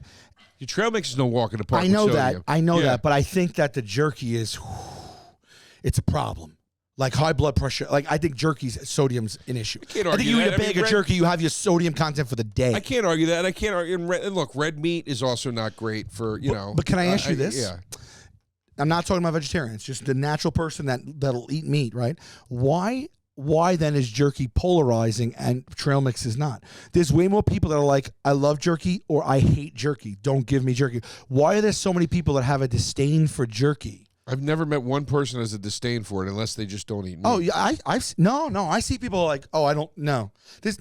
Your trail mix is no walk in the park. I know with that. sodium. I know Yeah. that. But I think that the jerky is, it's a problem. Like high blood pressure. Like I think sodium's an issue. I can't think argue you eat that. a I bag mean, of jerky, you have your sodium content for the day. I can't argue that. I can't argue. And look, red meat is also not great for, you know. But can I ask you this? Yeah. I'm not talking about vegetarians, just the natural person that'll eat meat, right? Why then is jerky polarizing and trail mix is not? There's way more people that are like, I love jerky or I hate jerky. Don't give me jerky. Why are there so many people that have a disdain for jerky? I've never met one person who has a disdain for it unless they just don't eat meat. Oh yeah, I see people like, oh, I don't know. But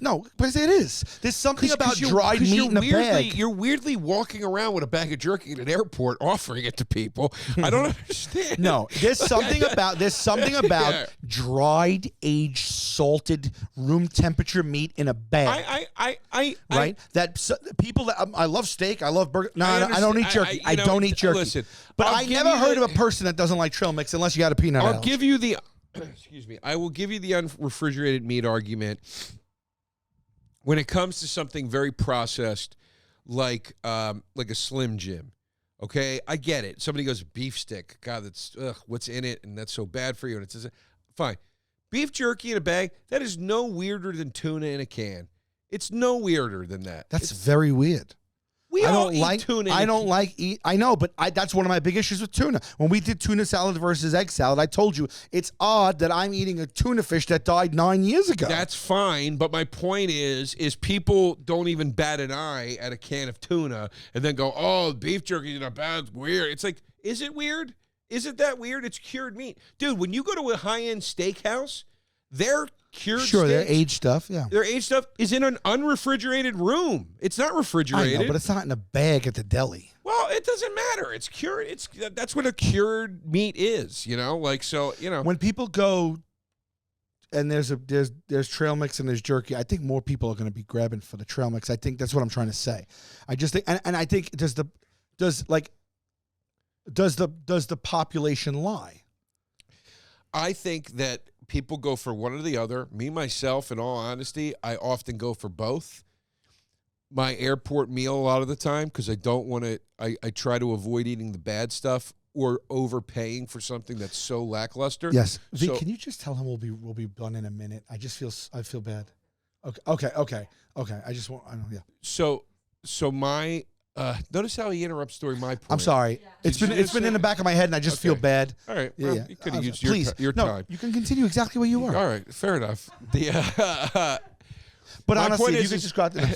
it is. There's something about dried meat in a bag. You're weirdly walking around with a bag of jerky at an airport, offering it to people. I don't understand. No, there's something about Yeah. dried, aged, salted, room temperature meat in a bag. Right? People that I love steak, I love burger. No, I don't eat jerky. I don't eat jerky. Listen, but I'll I give never you heard the- of a person that doesn't like trail mix unless you got a peanut I'll allergy. give you the excuse me. I will give you the unrefrigerated meat argument when it comes to something very processed like a Slim Jim. Okay, I get it. Somebody goes beef stick. God, that's what's in it, and that's so bad for you. And it's fine. Beef jerky in a bag, that is no weirder than tuna in a can. It's no weirder than that. That's very weird. We I all don't eat like tuna. I don't like eat. I know, but that's one of my big issues with tuna. When we did tuna salad versus egg salad, I told you it's odd that I'm eating a tuna fish that died 9 years ago. That's fine, but my point is people don't even bat an eye at a can of tuna and then go, "Oh, beef jerky is not bad. It's weird." It's like, is it weird? Is it that weird? It's cured meat, dude. When you go to a high-end steakhouse, their cured sure, their steaks, aged stuff, yeah. their aged stuff is in an unrefrigerated room. It's not I refrigerated. know, but it's not in a bag at the deli. Well, it doesn't matter. It's cured. That's what a cured meat is. You know, like so. You know, When people go and there's trail mix and there's jerky, I think more people are going to be grabbing for the trail mix. I think that's what I'm trying to say. I just think, and I think does the population lie? I think that people go for one or the other. Me, myself, in all honesty, I often go for both. My airport meal a lot of the time, because I don't want to, I try to avoid eating the bad stuff or overpaying for something that's so lackluster. Yes. V, So- can you just tell him we'll be done in a minute? I feel bad. Okay. I just want, I don't, yeah. So my, notice how he interrupts during my point. I'm sorry. It's Did you been just in say- the back of my head and I just feel Okay. bad. All right. Yeah, Well, yeah. you could have I'm used sorry. your, Please, your no, time. you can continue exactly where you are. All right. Fair enough. But My honestly, point if you is- could just go out there.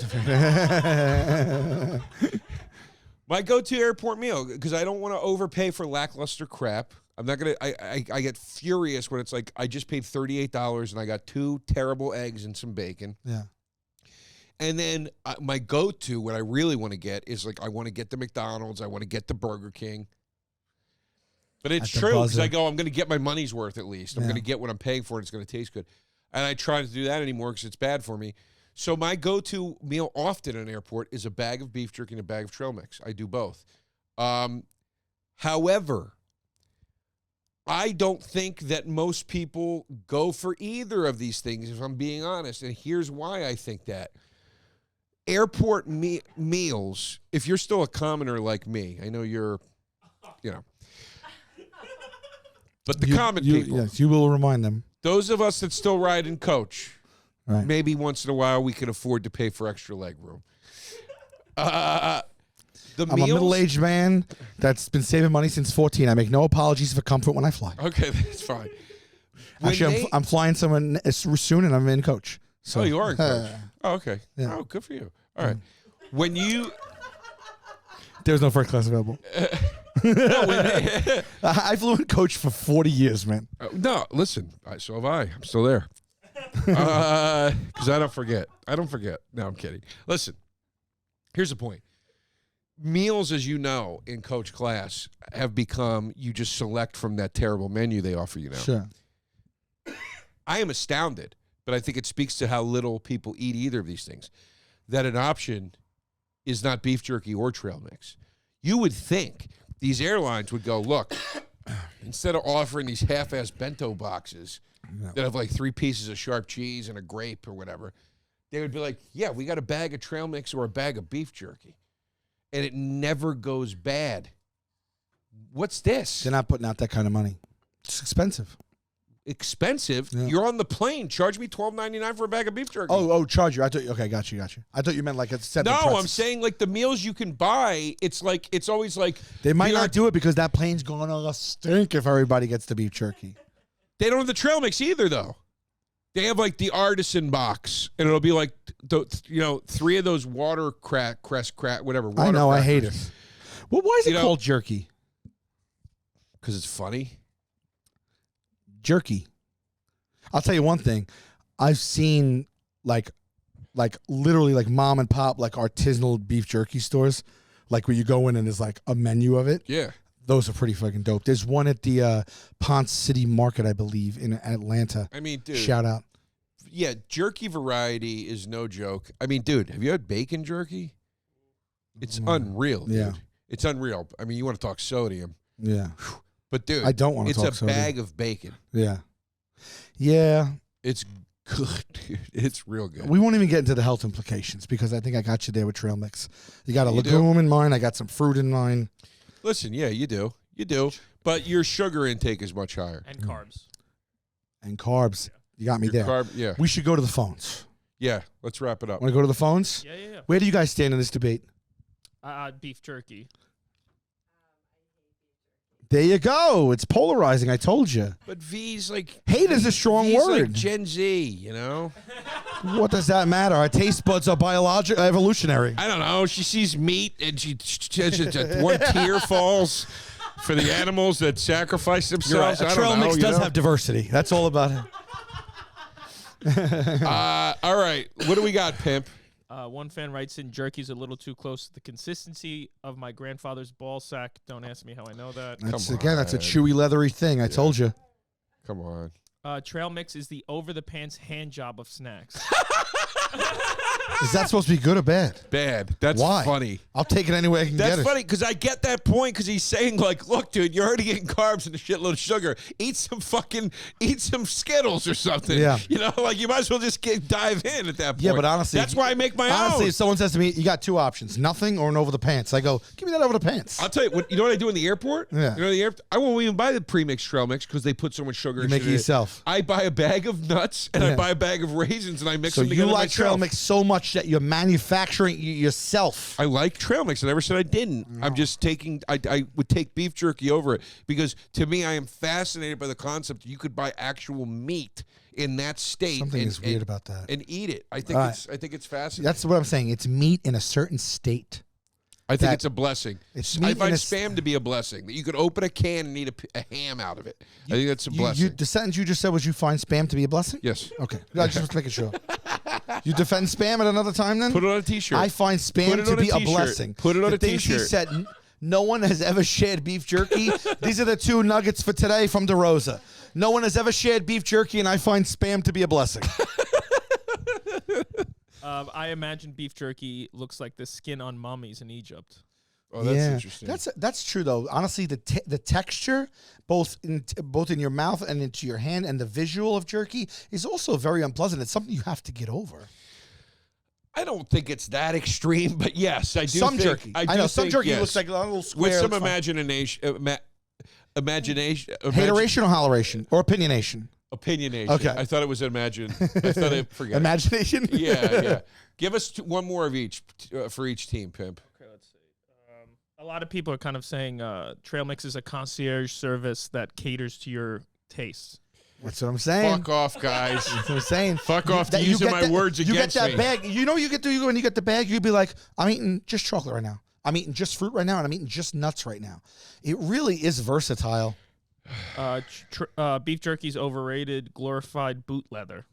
My go-to airport meal, because I don't want to overpay for lackluster crap. I'm not gonna. I get furious when it's like I just paid $38 and I got 2 terrible eggs and some bacon. Yeah. And then my go-to, what I really want to get is like I want to get the McDonald's, I want to get the Burger King. But it's At the true because buzzer. I go, I'm going to get my money's worth at least. I'm Yeah. going to get what I'm paying for, and it's going to taste good. And I try not to do that anymore because it's bad for me. So my go-to meal often in an airport is a bag of beef jerky and a bag of trail mix. I do both. However, I don't think that most people go for either of these things, if I'm being honest. And here's why I think that. Airport meals, if you're still a commoner like me, I know you're, but the common people, Yes, you will remind them. those of us that still ride in coach, Right. maybe once in a while we can afford to pay for extra leg room. I'm a middle-aged man that's been saving money since 14. I make no apologies for comfort when I fly. Okay, that's fine. When Actually, I'm flying someone soon, and I'm in coach. So. Oh, you are in coach. Oh, okay. Yeah. Oh, good for you. All right. When you There's no first class available. no, when I flew in coach for 40 years, man. no, listen. So have I. I'm still there. Because I don't forget. No, I'm kidding. Listen. Here's the point. Meals, as you know, in coach class have become you just select from that terrible menu they offer you now. Sure. I am astounded, but I think it speaks to how little people eat either of these things, that an option is not beef jerky or trail mix. You would think these airlines would go, look, instead of offering these half-ass bento boxes that have like 3 pieces of sharp cheese and a grape or whatever, they would be like, yeah, we got a bag of trail mix or a bag of beef jerky. And it never goes bad. What's this? They're not putting out that kind of money. It's expensive. expensive. You're on the plane. Charge me $12.99 for a bag of beef jerky. Charge you. I thought. Okay, got you. I thought you meant like a set. No, I'm saying like the meals you can buy. It's always like they might not do it because that plane's gonna stink if everybody gets the beef jerky. They don't have the trail mix either, though. They have like the artisan box, and it'll be like 3 of those water whatever. I know. Crackers. I hate it. Well, why is it called jerky? Because it's funny. Jerky. I'll tell you one thing. I've seen like literally like mom and pop like artisanal beef jerky stores, like where you go in and there's like a menu of it. Yeah. Those are pretty fucking dope. There's one at the Ponce City Market, I believe, in Atlanta. I mean, dude. Shout out. Yeah, jerky variety is no joke. I mean, dude, have you had bacon jerky? It's unreal, dude. Yeah. It's unreal. I mean, you want to talk sodium. Yeah. But, dude, I don't want to talk it's a bag of bacon. Yeah. Yeah. It's good, dude. It's real good. We won't even get into the health implications because I think I got you there with trail mix. You got a You legume in mine. I got some fruit in mine. Listen, yeah, you do. You do. But your sugar intake is much higher. And carbs. And carbs. You got me there. Yeah. We should go to the phones. Yeah, let's wrap it up. Want to go to the phones? Yeah. Where do you guys stand in this debate? Beef jerky. There you go. It's polarizing. I told you. But V's like... Hate is a strong V's word. like Gen Z, you know? What does that matter? Our taste buds are biological, evolutionary. I don't know. She sees meat and one tear falls for the animals that sacrifice themselves. A trail mix does have diversity. That's all about it. All right. What do we got, Pimp? One fan writes in, jerky's a little too close to the consistency of my grandfather's ball sack. Don't ask me how I know that. That's a chewy, leathery thing. I told you. Come on. Trail mix is the over-the-pants hand job of snacks. Is that supposed to be good or bad? Bad. That's Why? funny. I'll take it any way I can get it. That's funny because I get that point because he's saying like, look, dude, you're already getting carbs and a shitload of sugar. Eat some Skittles or something. Yeah. You know, like you might as well just dive in at that point. Yeah, but honestly, that's why I make my honestly, own. if someone says to me, you got two options, nothing or an over the pants, I go, give me that over the pants. I'll tell you what. You know what I do in the airport? Yeah. You know the airport. I won't even buy the pre-mixed trail mix because they put so much sugar. You and make shit it in yourself. I buy a bag of nuts and I Yeah. buy a bag of raisins and I mix So them you together like trail myself. mix so much that you're manufacturing yourself. I like trail mix. I never said I didn't. I'm just taking. I would take beef jerky over it because to me, I am fascinated by the concept you could buy actual meat in that state. Something is weird about that. And eat it. I think All I think it's fascinating. That's what I'm saying. It's meat in a certain state. I think it's a blessing. It's I meat find in a spam to be a blessing. That you could open a can and eat a ham out of it. I think that's a blessing. The sentence you just said was you find spam to be a blessing? Yes. Okay. I just was making sure. You defend spam at another time then? Put it on a T-shirt. I find Put spam it to on a be a t-shirt. blessing. Put it on The a things he T-shirt. said, no one has ever shared beef jerky. These are the two nuggets for today from DeRosa. No one has ever shared beef jerky, and I find spam to be a blessing. I imagine beef jerky looks like the skin on mummies in Egypt. Oh, that's interesting. That's true though. Honestly, the texture, both in your mouth and into your hand, and the visual of jerky is also very unpleasant. It's something you have to get over. I don't think it's that extreme, but yes, I do. Some think, jerky. I, know some think, jerky yes. looks like a little square. With some that's fine. imagination. Hateration or holleration or opinionation? Opinionation. Okay. I thought it was imagine. I thought I forget. Imagination. Yeah. Give us one more of each for each team, Pimp. Okay, let's see. A lot of people are kind of saying trail mix is a concierge service that caters to your tastes. That's what I'm saying. Fuck off, guys. That's what I'm saying. Fuck off That- using get my that- words You get against that me. bag. You know what you get to when you get the bag, you'd be like, I'm eating just chocolate right now. I'm eating just fruit right now, and I'm eating just nuts right now. It really is versatile. Beef jerky's overrated, glorified boot leather.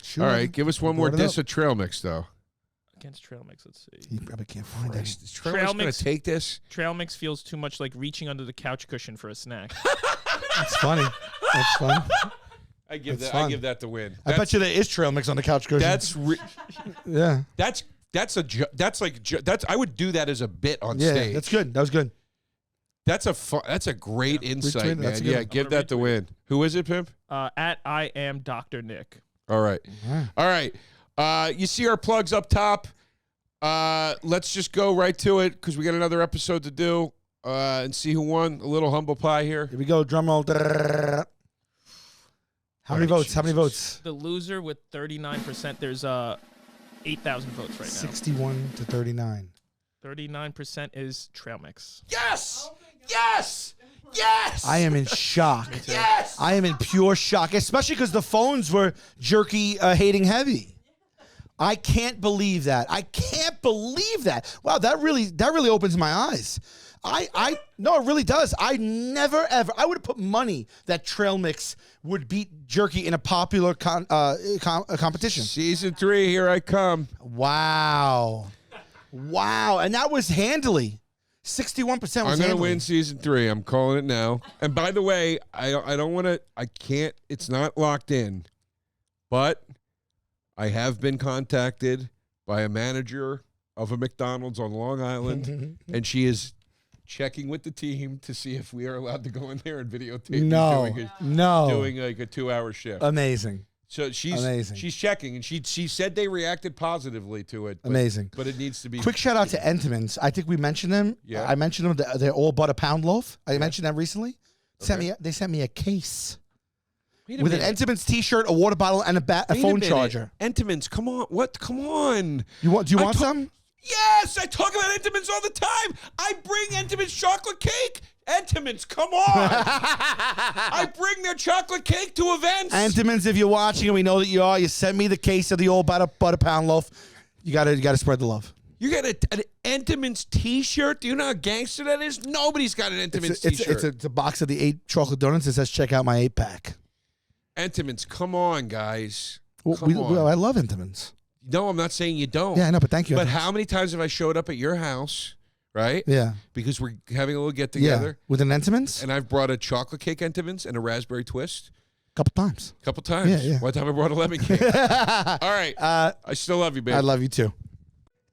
Sure. All right, give us one more Brought it diss up. of trail mix, though. Against trail mix, let's see. You probably can't find it. Is trail Trail mix going mix- to take this? Trail mix feels too much like reaching under the couch cushion for a snack. That's funny. That's fun. I give That's that. I fun. give that the win. I bet you there is trail mix on the couch cushion. That's yeah. that's I would do that as a bit on Yeah, stage. that's good. That was good. That's a great insight, retweet it. man. That's a good Yeah, one. give that the win. Who is it, Pimp? At I am Dr. Nick. All right. All right. You see our plugs up top. Let's just go right to it because we got another episode to do and see who won. A little humble pie here. Here we go. Drum roll. How many votes? How many votes? The loser with 39%. There's 8,000 votes right now. 61 to 39. 39% is trail mix. Yes! Yes! Yes! I am in shock. Yes! I am in pure shock, especially because the phones were Jerky hating heavy. I can't believe that. I can't believe that. Wow, that really opens my eyes. No, it really does. I never ever. I would have put money that trail mix would beat Jerky in a popular competition. Season 3, here I come. Wow, and that was handily. 61% was I'm going to handily. win season 3. I'm calling it now. And by the way, I don't want to. I can't. It's not locked in, but I have been contacted by a manager of a McDonald's on Long Island, and she is checking with the team to see if we are allowed to go in there and videotape. Doing like a 2-hour shift. Amazing. So she's checking, and she said they reacted positively to it. But, Amazing. But it needs to be. Quick shout out to Entenmann's. I think we mentioned them. Yeah. I mentioned them. They're all but a pound loaf. I mentioned them recently. They sent me a case with an Entenmann's T-shirt, a water bottle, and a phone charger. Entenmann's, come on! What? Come on! Do you want some? Yes, I talk about Entenmann's all the time. I bring Entenmann's chocolate cake. Entenmann's, come on! I bring their chocolate cake to events. Entenmann's, if you're watching, and we know that you are, you sent me the case of the old butter pound loaf. You gotta spread the love. You got an Entenmann's T-shirt? Do you know how gangster that is? Nobody's got an Entenmann's T-shirt. It's a box of the 8 chocolate donuts that says "Check out my 8-pack." Entenmann's, come on, guys. Well, I love Entenmann's. No, I'm not saying you don't. Yeah, I know, but thank you. But Entenmann's. how many times have I showed up at your house, right? Yeah. Because we're having a little get-together. Yeah. With an Entenmann's? And I've brought a chocolate cake Entenmann's and a raspberry twist. Couple times. Couple times. Yeah. One time I brought a lemon cake. All right. I still love you, babe. I love you too.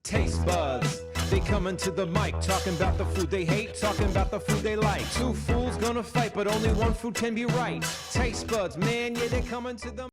Taste buds, they coming to the mic, talking about the food they hate, talking about the food they like. Two fools gonna fight, but only one food can be right. Taste buds, man, yeah, they coming to the